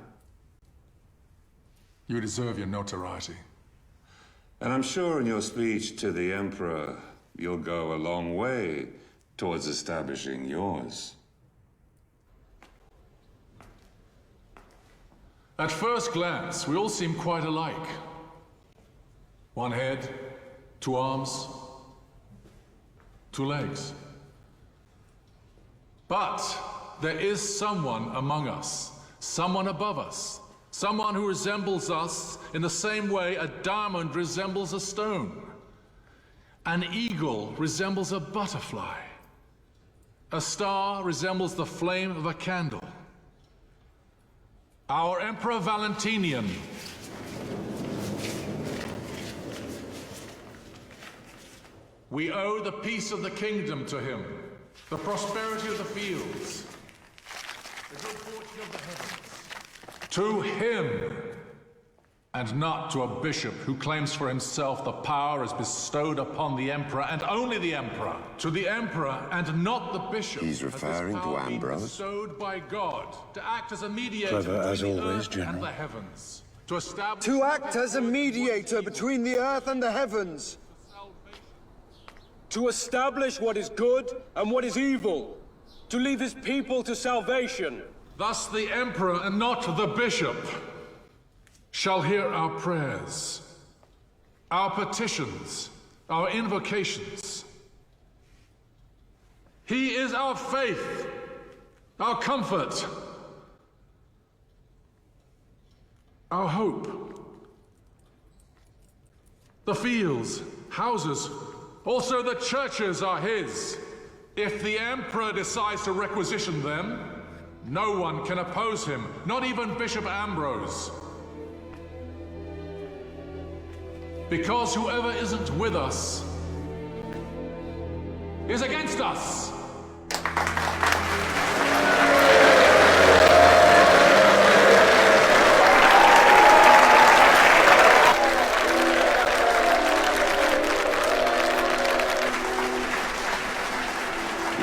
You deserve your notoriety. And I'm sure in your speech to the Emperor, you'll go a long way towards establishing yours. At first glance, we all seem quite alike. One head, 2 arms, 2 legs. But there is someone among us, someone above us, someone who resembles us in the same way a diamond resembles a stone. An eagle resembles a butterfly. A star resembles the flame of a candle. Our Emperor Valentinian. We owe the peace of the kingdom to him, the prosperity of the fields, the good fortune of the heavens. To him, and not to a bishop who claims for himself the power is bestowed upon the Emperor and only the Emperor. To the Emperor and not the bishop. He's referring to Ambrose. Bestowed by God to act as a mediator Clever as between the always, earth General. and the heavens. To establish To act as a mediator between the earth and the heavens. To establish what is good and what is evil. To lead his people to salvation. Thus the Emperor and not the bishop shall hear our prayers, our petitions, our invocations. He is our faith, our comfort, our hope. The fields, houses, also the churches are his. If the Emperor decides to requisition them, no one can oppose him, not even Bishop Ambrose. Because whoever isn't with us is against us.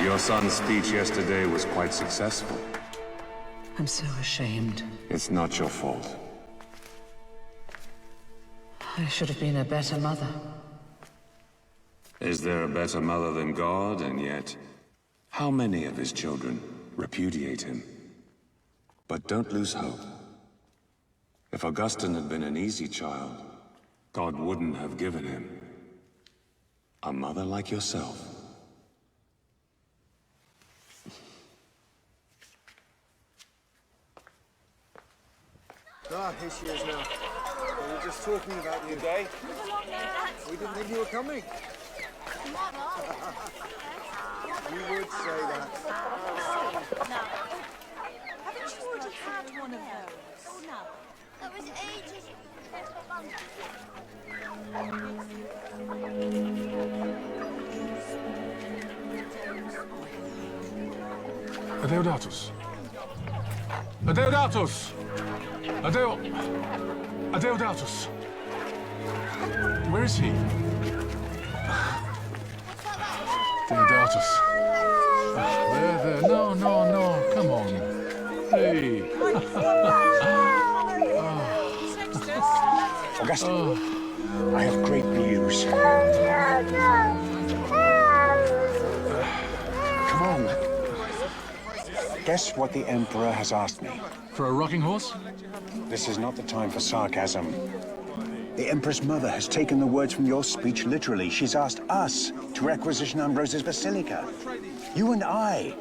Your son's speech yesterday was quite successful. I'm so ashamed. It's not your fault. I should have been a better mother. Is there a better mother than God? And yet, how many of his children repudiate him? But don't lose hope. If Augustine had been an easy child, God wouldn't have given him a mother like yourself. Ah, here she is now. We were just talking about you, Day. We didn't think you were coming. You would say that. Haven't you already had one of those? Oh, no. That was ages Adeodatus. Adeodatus! Adeodatus. Where is he? Adeodatus. There. No. Come on. Hey. Augustine, I have great news. Come on. Guess what the Emperor has asked me. For a rocking horse? This is not the time for sarcasm. The Empress Mother has taken the words from your speech literally. She's asked us to requisition Ambrose's basilica. You and I.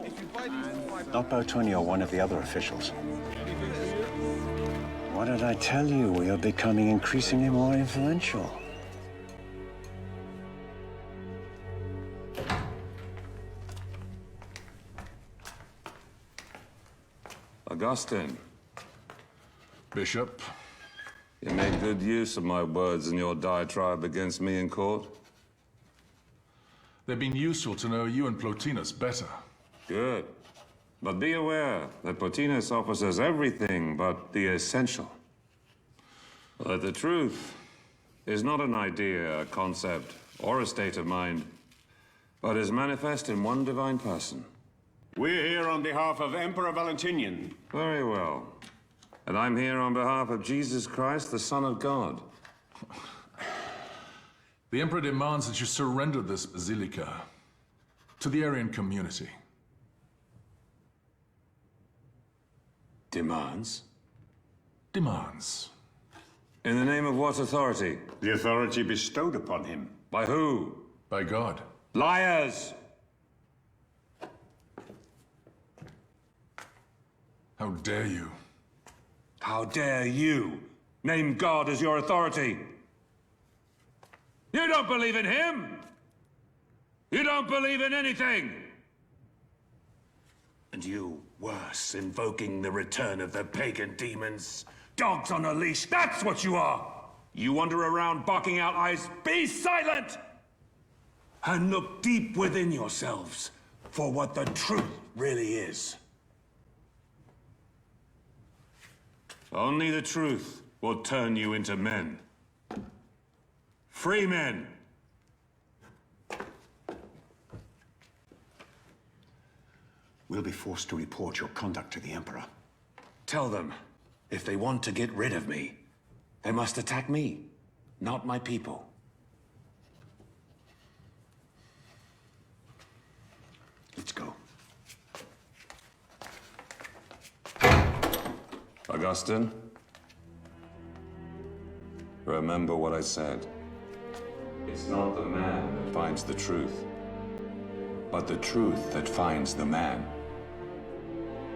Not Bertoni or one of the other officials. What did I tell you? We are becoming increasingly more influential. Augustine. Bishop. You made good use of my words in your diatribe against me in court. They've been useful to know you and Plotinus better. Good. But be aware that Plotinus offers us everything but the essential. That the truth is not an idea, a concept, or a state of mind, but is manifest in one divine person, We're here on behalf of Emperor Valentinian. Very well. And I'm here on behalf of Jesus Christ, the Son of God. The Emperor demands that you surrender this basilica to the Aryan community. Demands? Demands. In the name of what authority? The authority bestowed upon him. By who? By God. Liars! How dare you? How dare you name God as your authority? You don't believe in him! You don't believe in anything! And you, worse, invoking the return of the pagan demons. Dogs on a leash, that's what you are! You wander around barking out eyes, be silent! And look deep within yourselves for what the truth really is. Only the truth will turn you into men. Free men. We'll be forced to report your conduct to the Emperor. Tell them, if they want to get rid of me, they must attack me, not my people. Let's go. Augustine, remember what I said. It's not the man that finds the truth, but the truth that finds the man.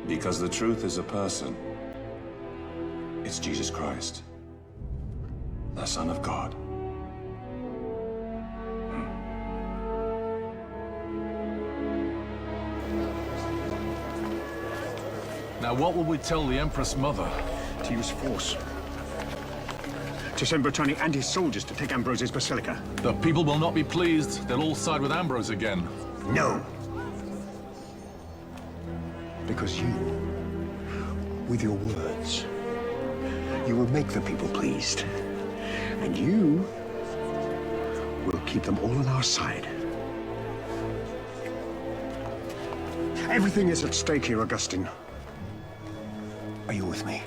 Because the truth is a person. It's Jesus Christ, the Son of God. Now, what will we tell the Empress Mother? To use force. To send Bertani and his soldiers to take Ambrose's basilica. The people will not be pleased. They'll all side with Ambrose again. No! Because you, with your words, you will make the people pleased. And you will keep them all on our side. Everything is at stake here, Augustine. Are you with me?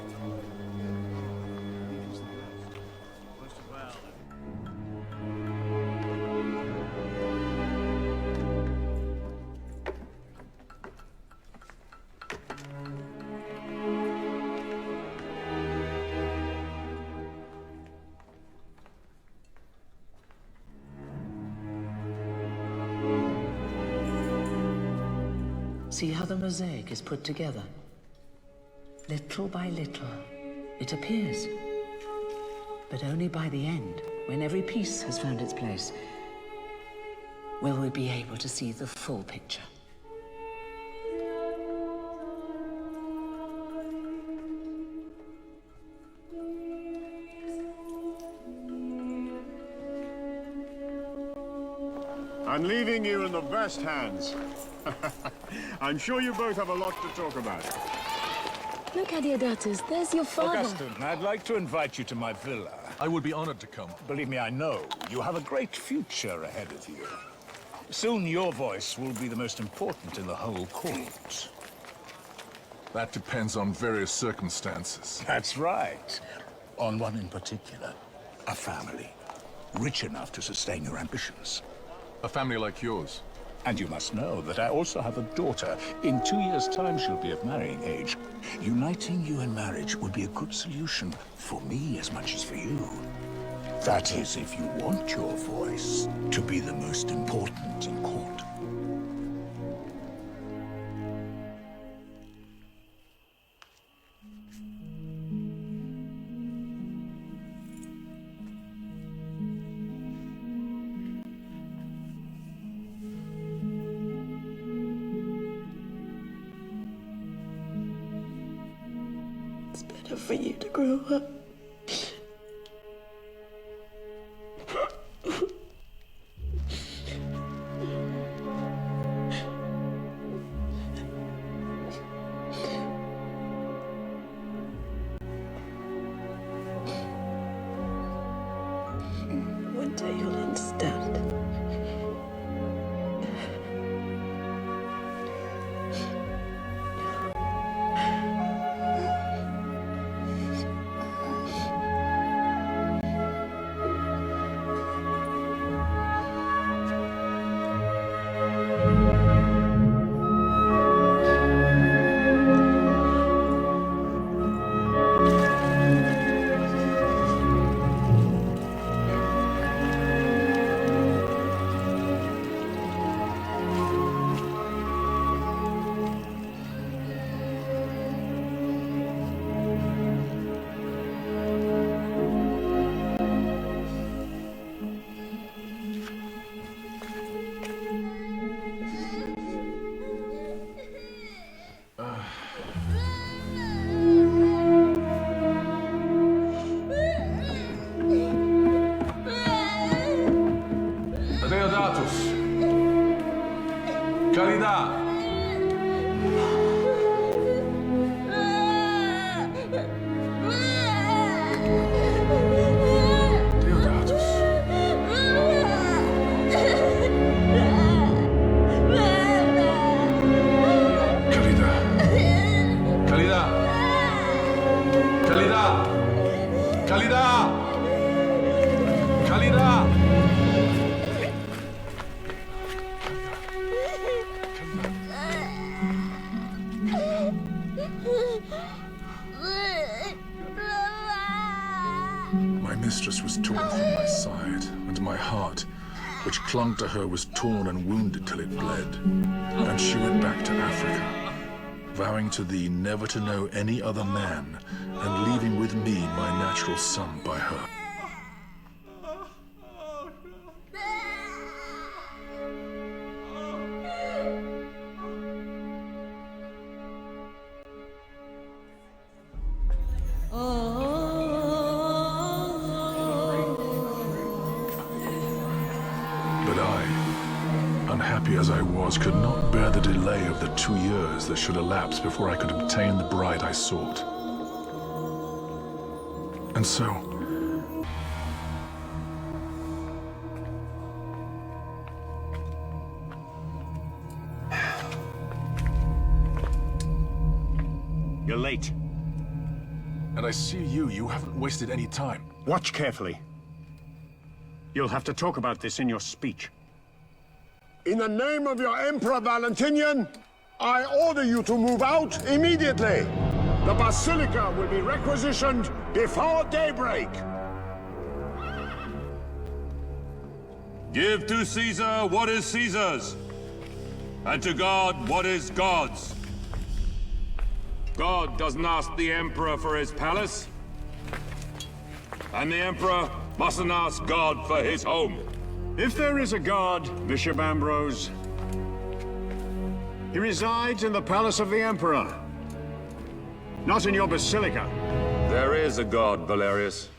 See how the mosaic is put together? Little by little, it appears. But only by the end, when every piece has found its place, will we be able to see the full picture. I'm leaving you in the best hands. I'm sure you both have a lot to talk about. Look, Adeodatus, there's your father. Augustine, I'd like to invite you to my villa. I would be honored to come. Believe me, I know. You have a great future ahead of you. Soon your voice will be the most important in the whole court. That depends on various circumstances. That's right. On one in particular. A family. Rich enough to sustain your ambitions. A family like yours. And you must know that I also have a daughter. In 2 years' time, she'll be of marrying age. Uniting you in marriage would be a good solution for me as much as for you. That is, if you want your voice to be the most important in court. It's better for you to grow up. One day you'll understand. Khalida! Khalida! My mistress was torn from my side, and my heart, which clung to her, was torn and wounded till it bled. And she went back to Africa, vowing to thee never to know any other man, and leaving with me my natural son by her. But I, unhappy as I was, could not bear the delay of the 2 years that should elapse before I could obtain the bride I sought. And so, you're late. And I see you haven't wasted any time. Watch carefully. You'll have to talk about this in your speech. In the name of your Emperor Valentinian, I order you to move out immediately. The Basilica will be requisitioned before daybreak. Give to Caesar what is Caesar's, and to God what is God's. God doesn't ask the Emperor for his palace, and the Emperor mustn't ask God for his home. If there is a God, Bishop Ambrose, he resides in the palace of the Emperor, not in your basilica. There is a God, Valerius,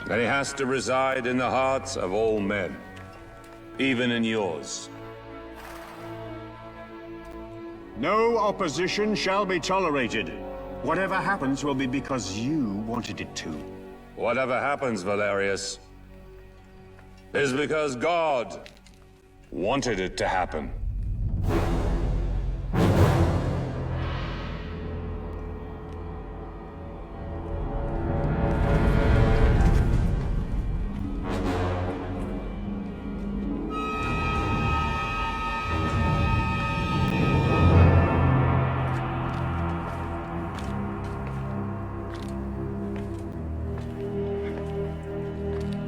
and he has to reside in the hearts of all men, even in yours. No opposition shall be tolerated. Whatever happens will be because you wanted it to. Whatever happens, Valerius, is because God wanted it to happen.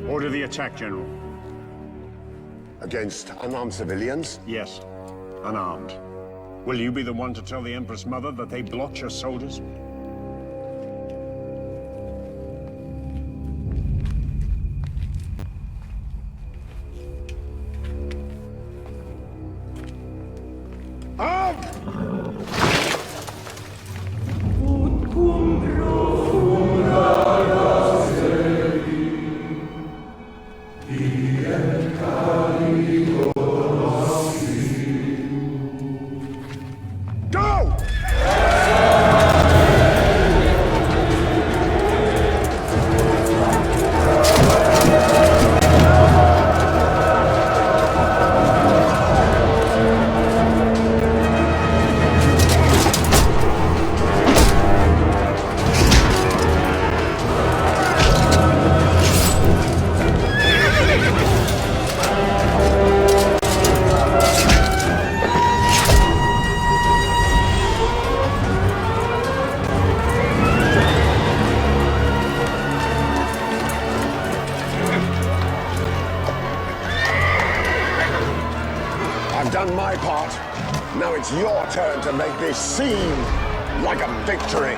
Order the attack, General. Against unarmed civilians? Yes, unarmed. Will you be the one to tell the Empress Mother that they blocked your soldiers? Done my part. Now it's your turn to make this seem like a victory.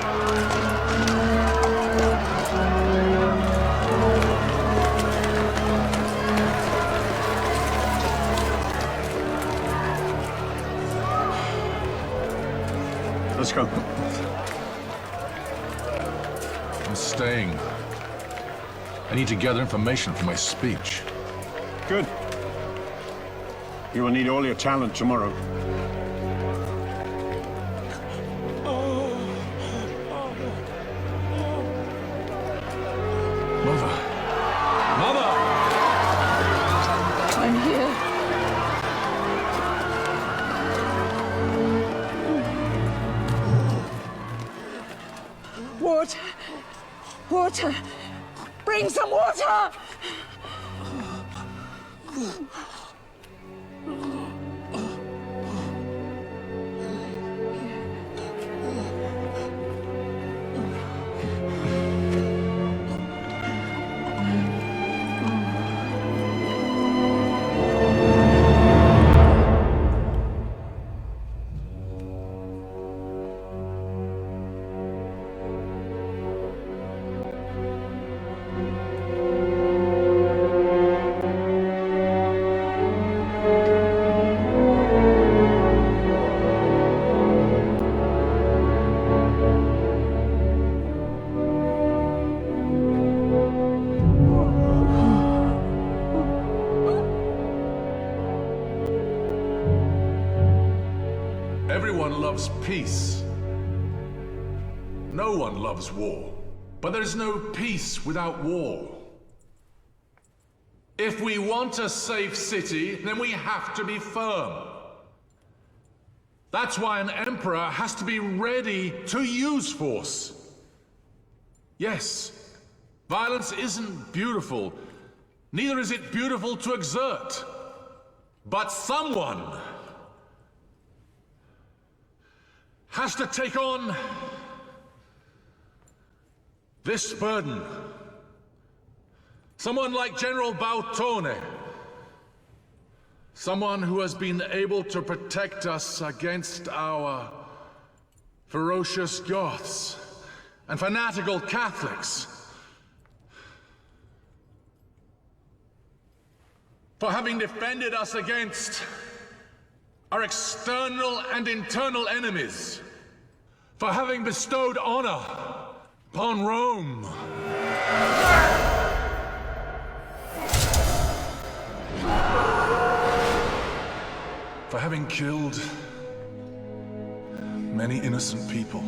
Let's go. I'm staying. I need to gather information for my speech. Good. You will need all your talent tomorrow. Mother! Mother! I'm here. What? Water! Bring some water! Everyone loves peace. No one loves war. But there's no peace without war. If we want a safe city, then we have to be firm. That's why an emperor has to be ready to use force. Yes, violence isn't beautiful. Neither is it beautiful to exert. But someone has to take on this burden. Someone like General Bautone. Someone who has been able to protect us against our ferocious Goths and fanatical Catholics. For having defended us against our external and internal enemies. For having bestowed honor upon Rome. For having killed many innocent people.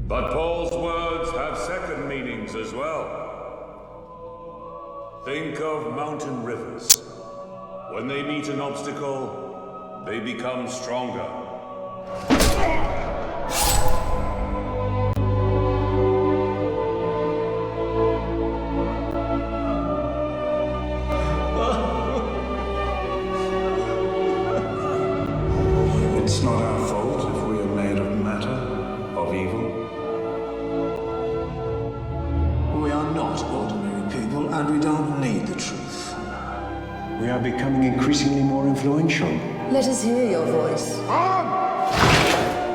But Paul's words have second meanings as well. Think of mountain rivers. When they meet an obstacle, they become stronger. It's not our fault if we are made of matter, of evil. We are not ordinary people, and we don't need the truth. We are becoming increasingly more influential. Let us hear your voice.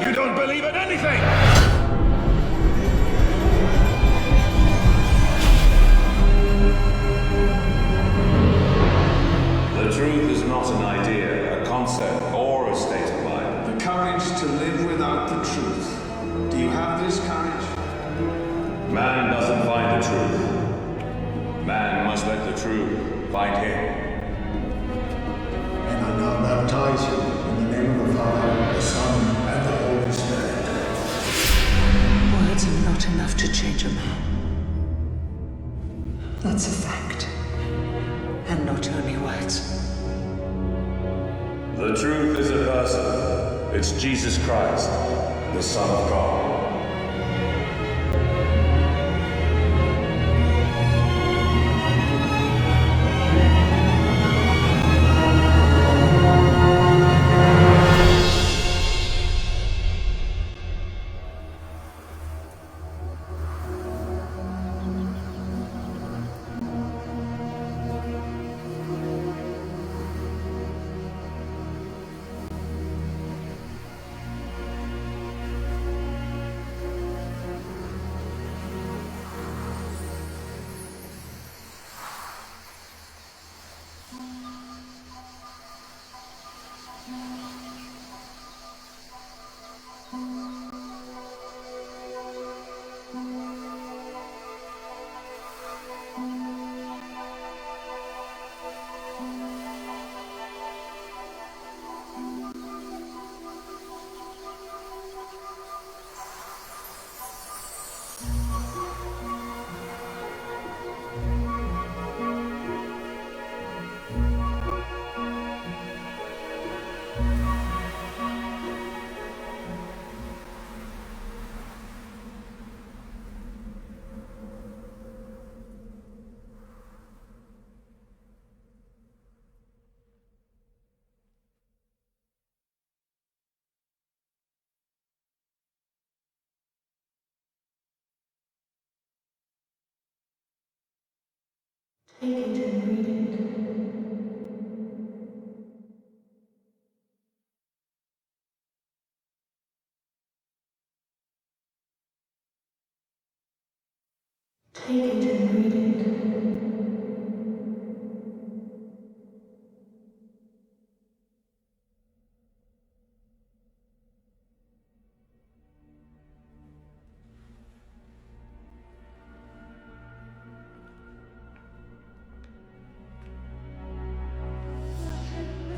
You don't believe in anything! The truth is not an idea, a concept, or a state of mind. The courage to live without the truth. Do you have this courage? Man doesn't find the truth. Man must let the truth find him. And I now baptize you in the name of the Father, the Son, and the Holy Spirit. Words are not enough to change a man. That's a fact. And not only words. The truth is a person. It's Jesus Christ, the Son of God. The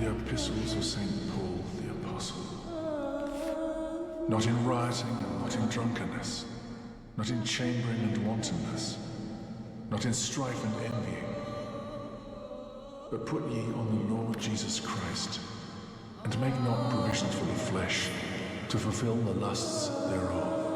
epistles of St. Paul the Apostle. Not in rioting, not in drunkenness, not in chambering and wantonness, not in strife and envying, but put ye on the Lord Jesus Christ, and make not provision for the flesh to fulfill the lusts thereof.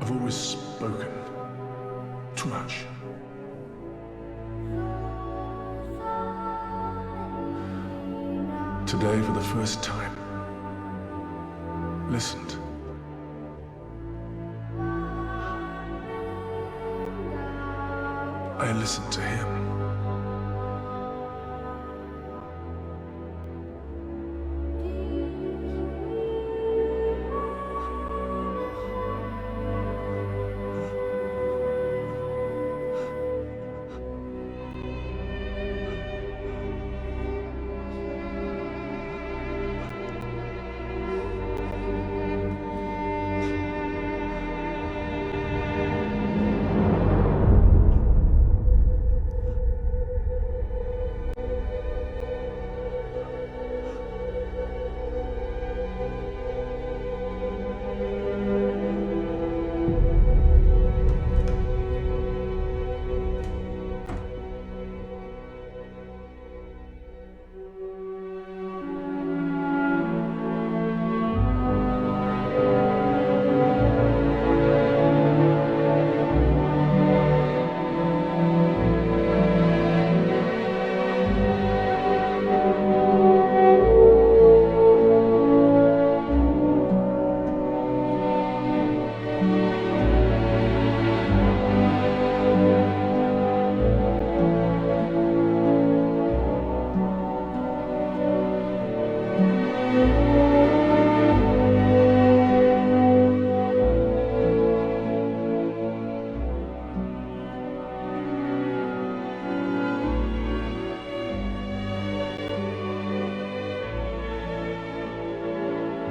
I've always spoken too much. Today, for the first time, listened. I listened to him.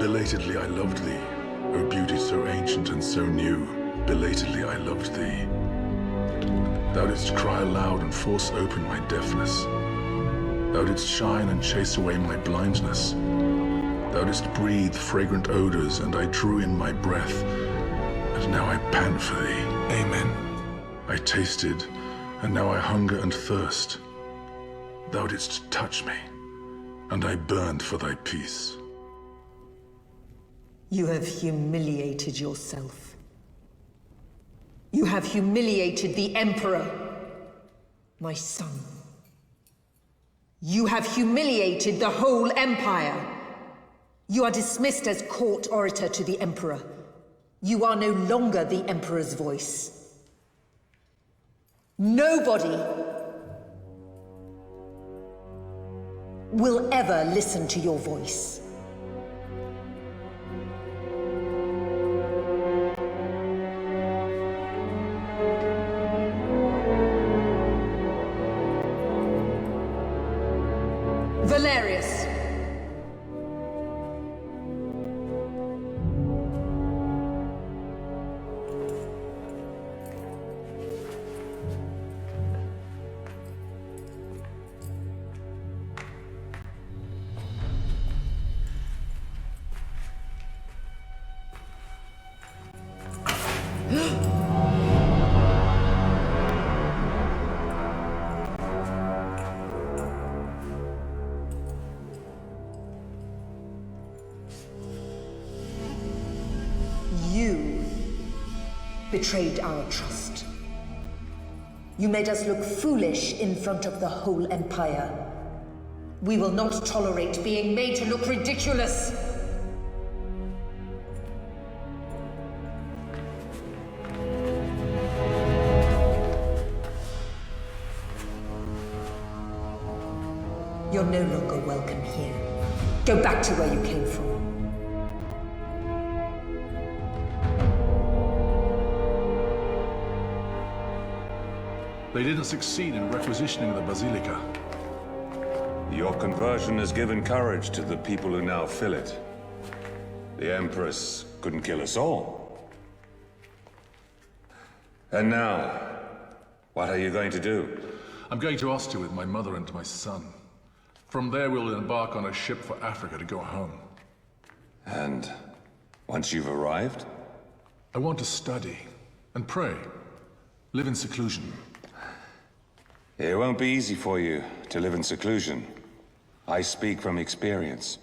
Belatedly I loved thee, O beauty so ancient and so new. Belatedly I loved thee. Thou didst cry aloud and force open my deafness. Thou didst shine and chase away my blindness. Thou didst breathe fragrant odors, and I drew in my breath, and now I pant for thee. Amen. I tasted, and now I hunger and thirst. Thou didst touch me, and I burned for thy peace. You have humiliated yourself. You have humiliated the Emperor, my son. You have humiliated the whole Empire. You are dismissed as court orator to the Emperor. You are no longer the Emperor's voice. Nobody will ever listen to your voice. Valerius. You betrayed our trust. You made us look foolish in front of the whole Empire. We will not tolerate being made to look ridiculous. You're no longer welcome here. Go back to where you came from. They didn't succeed in requisitioning the Basilica. Your conversion has given courage to the people who now fill it. The Empress couldn't kill us all. And now, what are you going to do? I'm going to Ostia with my mother and my son. From there, we'll embark on a ship for Africa to go home. And once you've arrived? I want to study and pray. Live in seclusion. It won't be easy for you to live in seclusion. I speak from experience.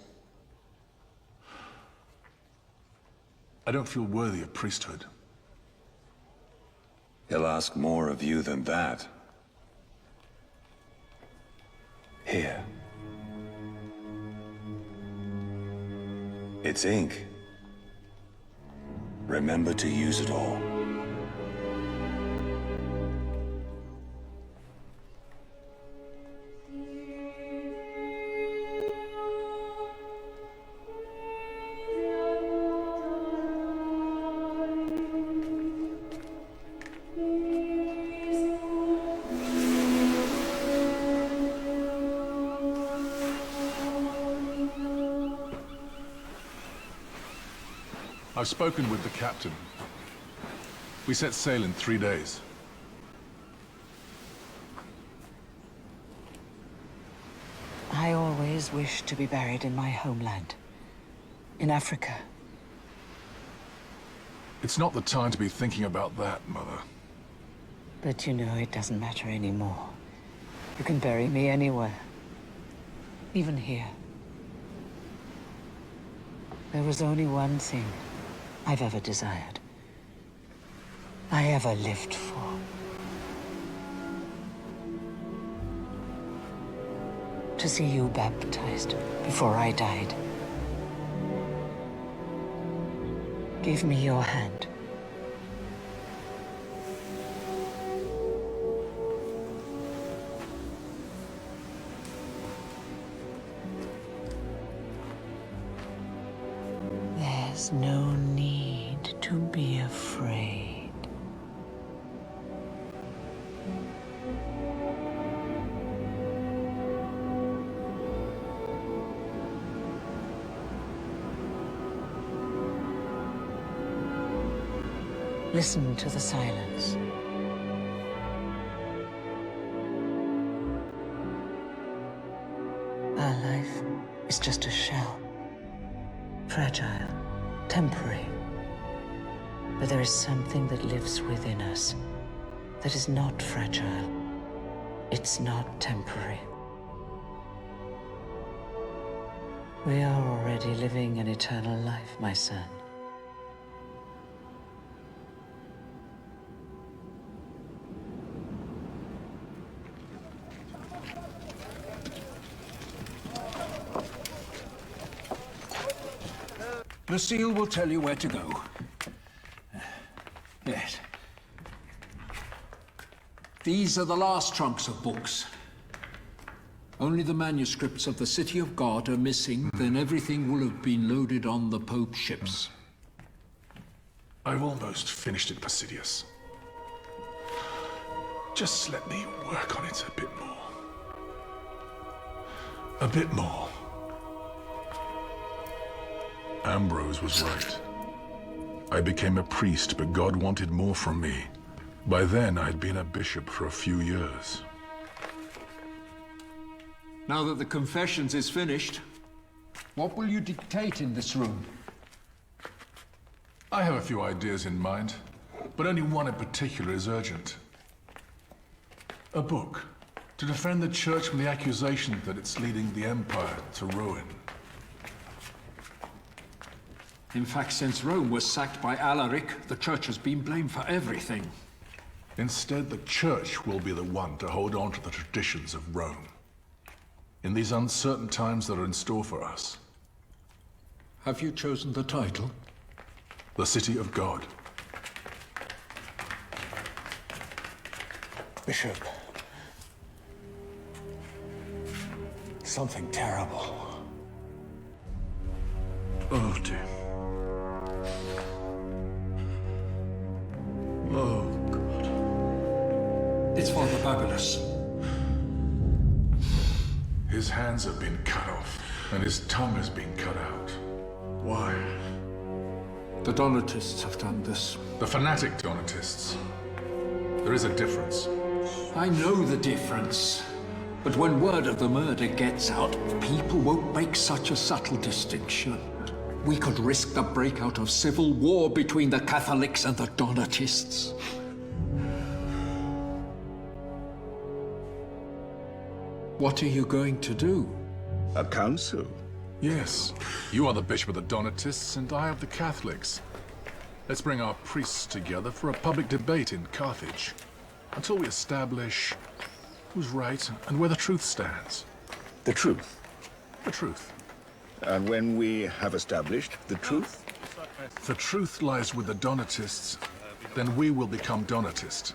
I don't feel worthy of priesthood. He'll ask more of you than that. Here. It's ink. Remember to use it all. I've spoken with the captain. We set sail in 3 days. I always wished to be buried in my homeland. In Africa. It's not the time to be thinking about that, Mother. But you know, it doesn't matter anymore. You can bury me anywhere. Even here. There was only one thing I've ever desired. I ever lived for. To see you baptized before I died. Give me your hand. There's no need to be afraid. Listen to the silence. Our life is just a shell. Fragile, temporary. But there is something that lives within us that is not fragile. It's not temporary. We are already living an eternal life, my son. Lucille will tell you where to go. Yes. These are the last trunks of books. Only the manuscripts of the City of God are missing, then everything will have been loaded on the Pope's ships. I've almost finished it, Placidius. Just let me work on it a bit more. A bit more. Ambrose was right. I became a priest, but God wanted more from me. By then, I'd been a bishop for a few years. Now that the Confessions is finished, what will you dictate in this room? I have a few ideas in mind, but only one in particular is urgent. A book to defend the Church from the accusation that it's leading the Empire to ruin. In fact, since Rome was sacked by Alaric, the Church has been blamed for everything. Instead, the Church will be the one to hold on to the traditions of Rome. In these uncertain times that are in store for us. Have you chosen the title? The City of God. Bishop. Something terrible. Oh, dear. Oh, God. It's Father Babylos. His hands have been cut off, and his tongue has been cut out. Why? The Donatists have done this. The fanatic Donatists. There is a difference. I know the difference. But when word of the murder gets out, people won't make such a subtle distinction. We could risk the breakout of civil war between the Catholics and the Donatists. What are you going to do? A council? Yes. You are the bishop of the Donatists, and I of the Catholics. Let's bring our priests together for a public debate in Carthage, until we establish who's right and where the truth stands. The truth? The truth. And when we have established the truth? If the truth lies with the Donatists, then we will become Donatist.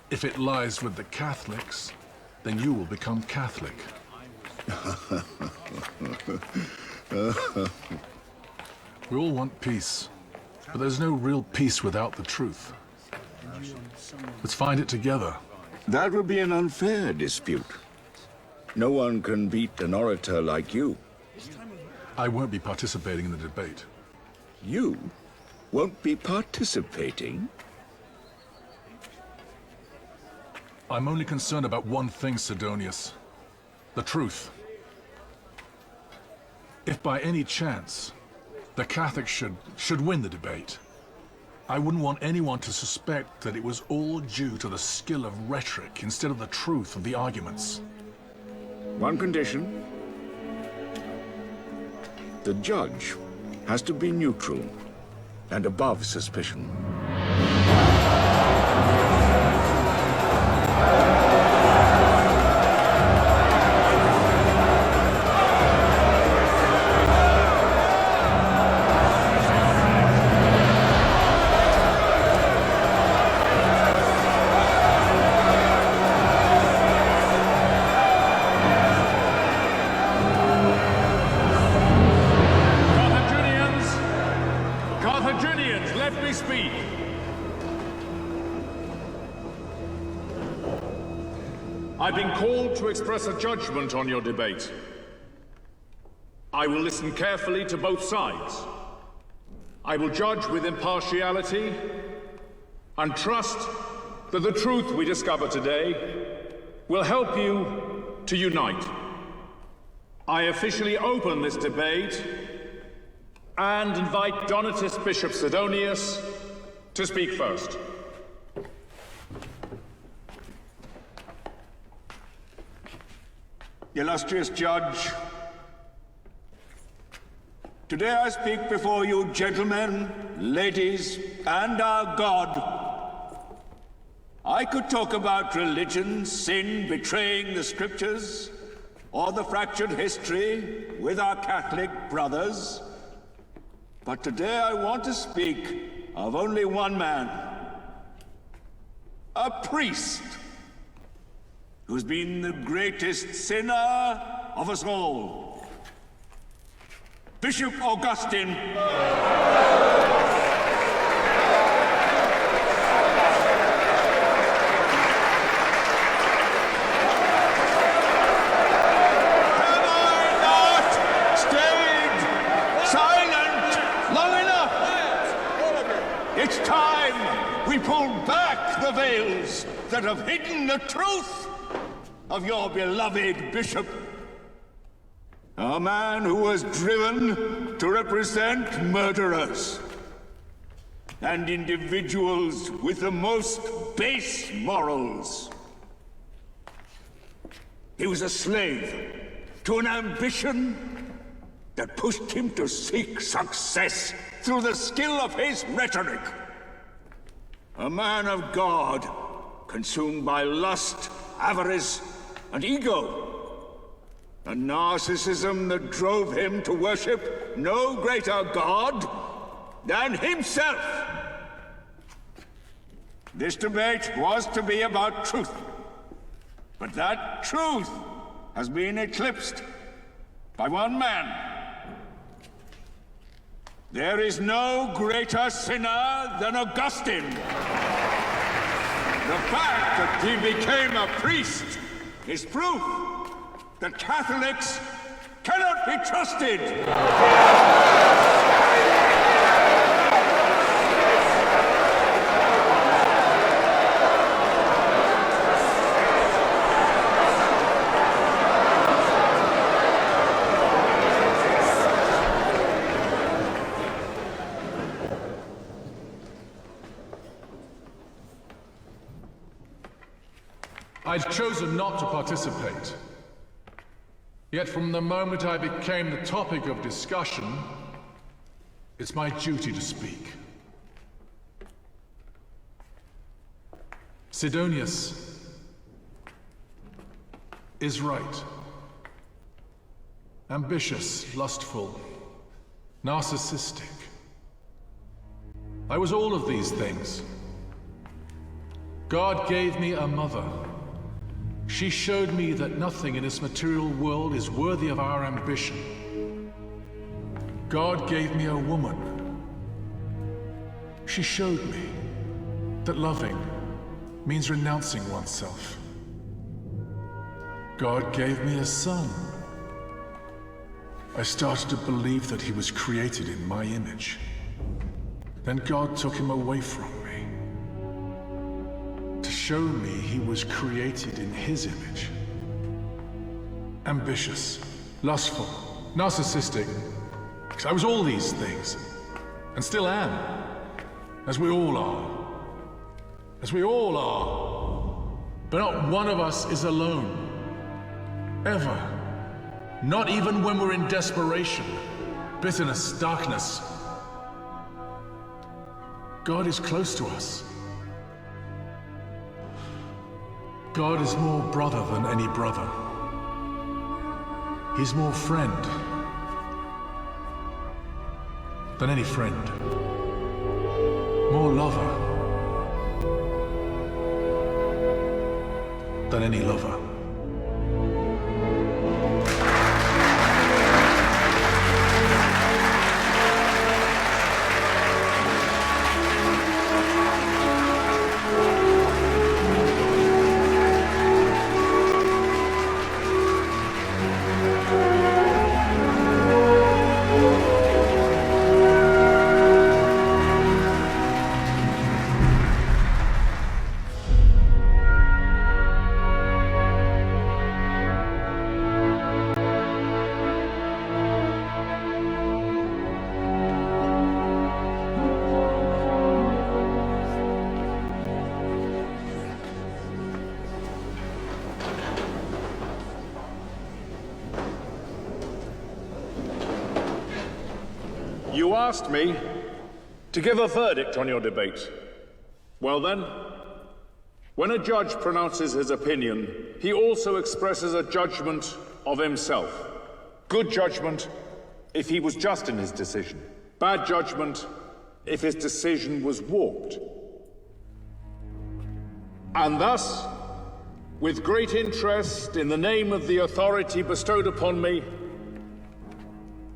If it lies with the Catholics, then you will become Catholic. We all want peace, but there's no real peace without the truth. Let's find it together. That would be an unfair dispute. No one can beat an orator like you. I won't be participating in the debate. You won't be participating? I'm only concerned about one thing, Sidonius. The truth. If by any chance the Catholics should win the debate, I wouldn't want anyone to suspect that it was all due to the skill of rhetoric instead of the truth of the arguments. One condition. The judge has to be neutral and above suspicion. Carthaginians, let me speak. I've been called to express a judgment on your debate. I will listen carefully to both sides. I will judge with impartiality and trust that the truth we discover today will help you to unite. I officially open this debate and invite Donatus Bishop Sidonius to speak first. Illustrious Judge, today I speak before you, gentlemen, ladies, and our God. I could talk about religion, sin, betraying the scriptures, or the fractured history with our Catholic brothers. But today I want to speak of only one man, a priest, who's been the greatest sinner of us all. Bishop Augustine. It's time we pull back the veils that have hidden the truth of your beloved bishop. A man who was driven to represent murderers and individuals with the most base morals. He was a slave to an ambition that pushed him to seek success through the skill of his rhetoric. A man of God, consumed by lust, avarice, and ego. A narcissism that drove him to worship no greater God than himself. This debate was to be about truth, but that truth has been eclipsed by one man. There is no greater sinner than Augustine. The fact that he became a priest is proof that Catholics cannot be trusted. I'd chosen not to participate. Yet from the moment I became the topic of discussion, it's my duty to speak. Sidonius is right. Ambitious, lustful, narcissistic. I was all of these things. God gave me a mother. She showed me that nothing in this material world is worthy of our ambition. God gave me a woman. She showed me that loving means renouncing oneself. God gave me a son. I started to believe that he was created in my image. Then God took him away from me to show me he was created in his image. Ambitious, lustful, narcissistic. Because I was all these things, and still am, as we all are. As we all are. But not one of us is alone. Ever. Not even when we're in desperation, bitterness, darkness. God is close to us. God is more brother than any brother. He's more friend than any friend. More lover than any lover. asked me to give a verdict on your debate. Well then, when a judge pronounces his opinion, he also expresses a judgment of himself. Good judgment if he was just in his decision. Bad judgment if his decision was warped. And thus, with great interest in the name of the authority bestowed upon me,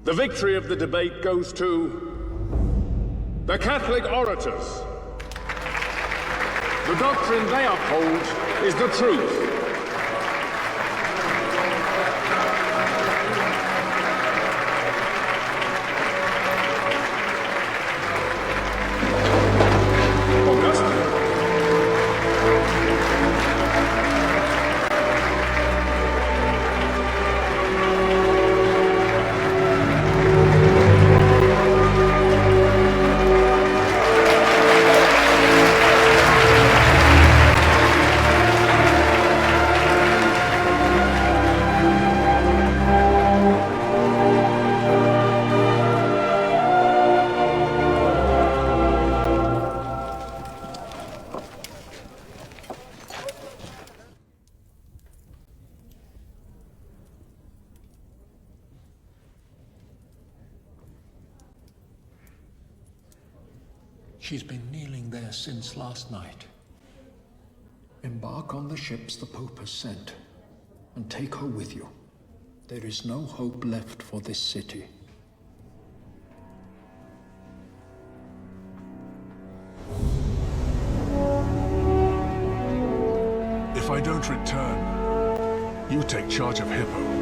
the victory of the debate goes to the Catholic orators. The doctrine they uphold is the truth. She's been kneeling there since last night. Embark on the ships the Pope has sent, and take her with you. There is no hope left for this city. If I don't return, you take charge of Hippo.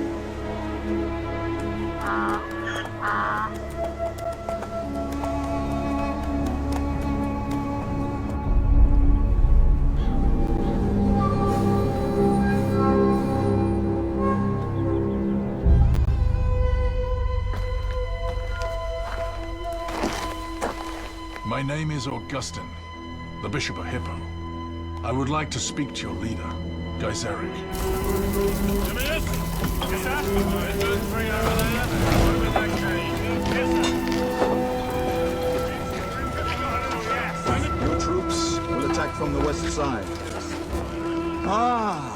My name is Augustine, the Bishop of Hippo. I would like to speak to your leader, Gaiseric. Your troops will attack from the west side. Ah!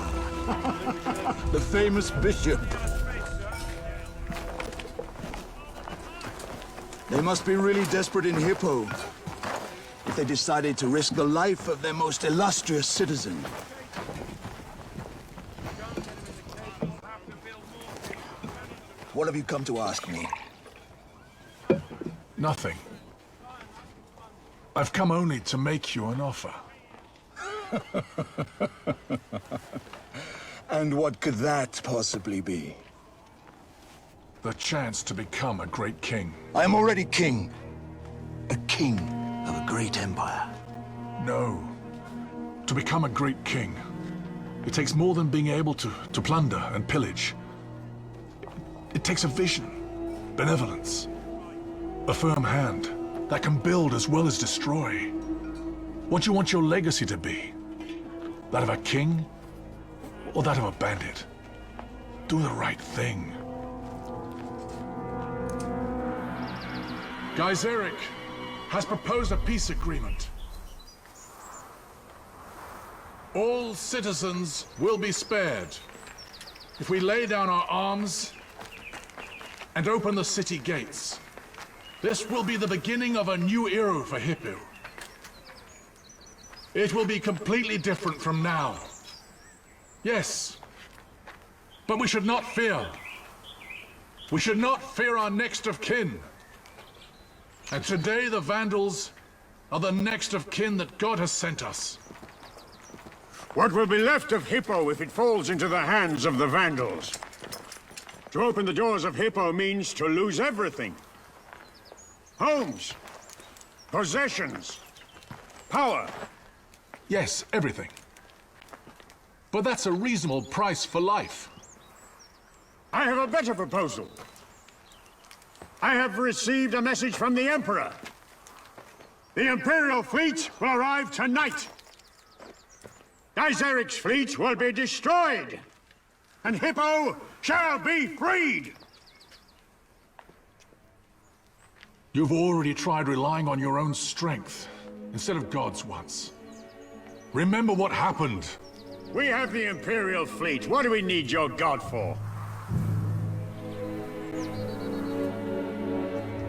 The famous bishop. They must be really desperate in Hippo if they decided to risk the life of their most illustrious citizen. What have you come to ask me? Nothing. I've come only to make you an offer. And what could that possibly be? The chance to become a great king. I am already king. A king of a great empire. No. To become a great king, it takes more than being able to plunder and pillage. It takes a vision, benevolence, a firm hand that can build as well as destroy. What do you want your legacy to be? That of a king or that of a bandit? Do the right thing. Gaiseric has proposed a peace agreement. All citizens will be spared if we lay down our arms and open the city gates. This will be the beginning of a new era for Hippo. It will be completely different from now. Yes, but we should not fear. We should not fear our next of kin. And today the Vandals are the next of kin that God has sent us. What will be left of Hippo if it falls into the hands of the Vandals? To open the doors of Hippo means to lose everything. Homes, possessions, power. Yes, everything. But that's a reasonable price for life. I have a better proposal. I have received a message from the Emperor. The Imperial fleet will arrive tonight. Gaiseric's fleet will be destroyed, and Hippo shall be freed! You've already tried relying on your own strength instead of God's once. Remember what happened. We have the Imperial fleet. What do we need your god for?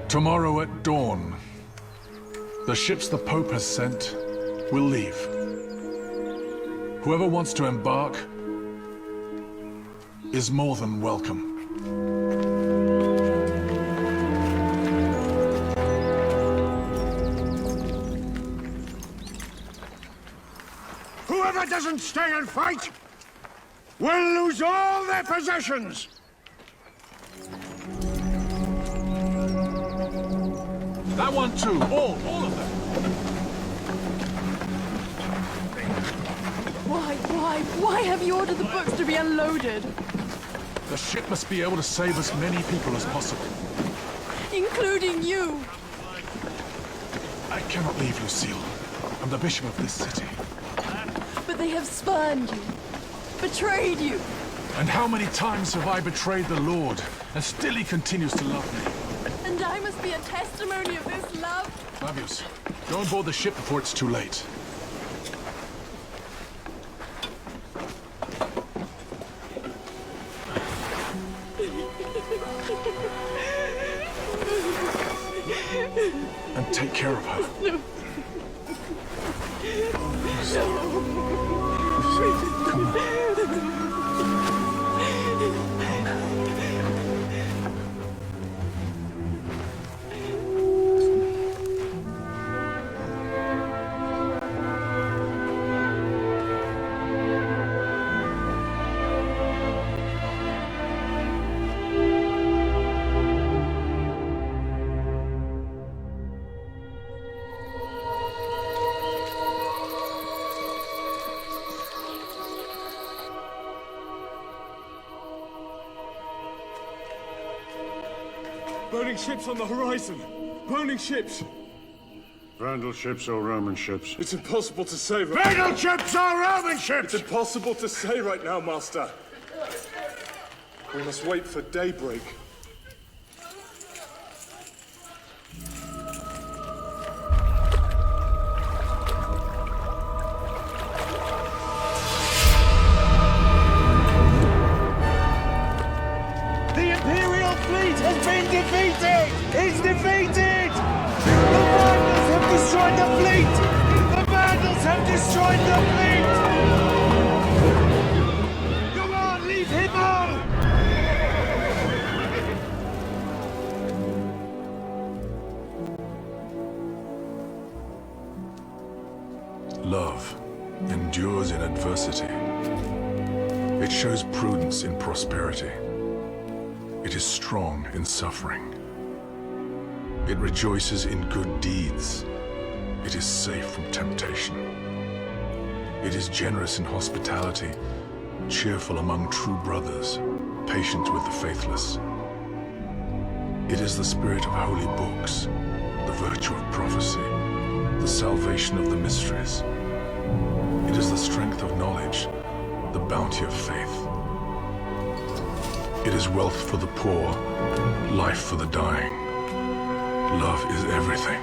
Tomorrow at dawn, the ships the Pope has sent will leave. Whoever wants to embark is more than welcome. Whoever doesn't stay and fight will lose all their possessions! That one too, all of them! Why have you ordered the books to be unloaded? The ship must be able to save as many people as possible. Including you! I cannot leave, Lucille. I'm the bishop of this city. But they have spurned you, betrayed you. And how many times have I betrayed the Lord, and still he continues to love me? And I must be a testimony of this love? Fabius, go on board the ship before it's too late. And take care of her. No. Come on. Burning ships on the horizon! Burning ships! Vandal ships or Roman ships? It's impossible to say right Vandal ships or Roman ships! It's impossible to say right now, Master. We must wait for daybreak. It's defeated! The Vandals have destroyed the fleet! The Vandals have destroyed the fleet! Go on, leave him on! Love endures in adversity. It shows prudence in prosperity. It is strong in suffering. It rejoices in good deeds. It is safe from temptation. It is generous in hospitality, cheerful among true brothers, patient with the faithless. It is the spirit of holy books, the virtue of prophecy, the salvation of the mysteries. It is the strength of knowledge, the bounty of faith. It is wealth for the poor, life for the dying. Love is everything.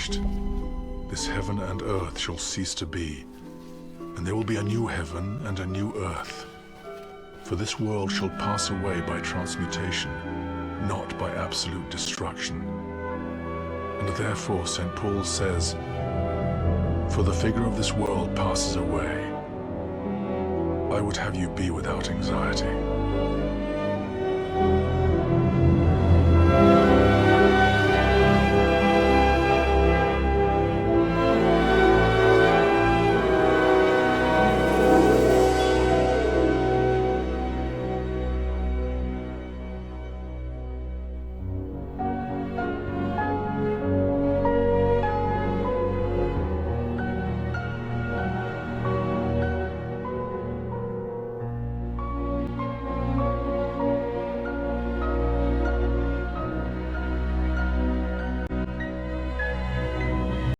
finished. This heaven and earth shall cease to be, and there will be a new heaven and a new earth. For this world shall pass away by transmutation, not by absolute destruction. And therefore St. Paul says, "For the figure of this world passes away. I would have you be without anxiety."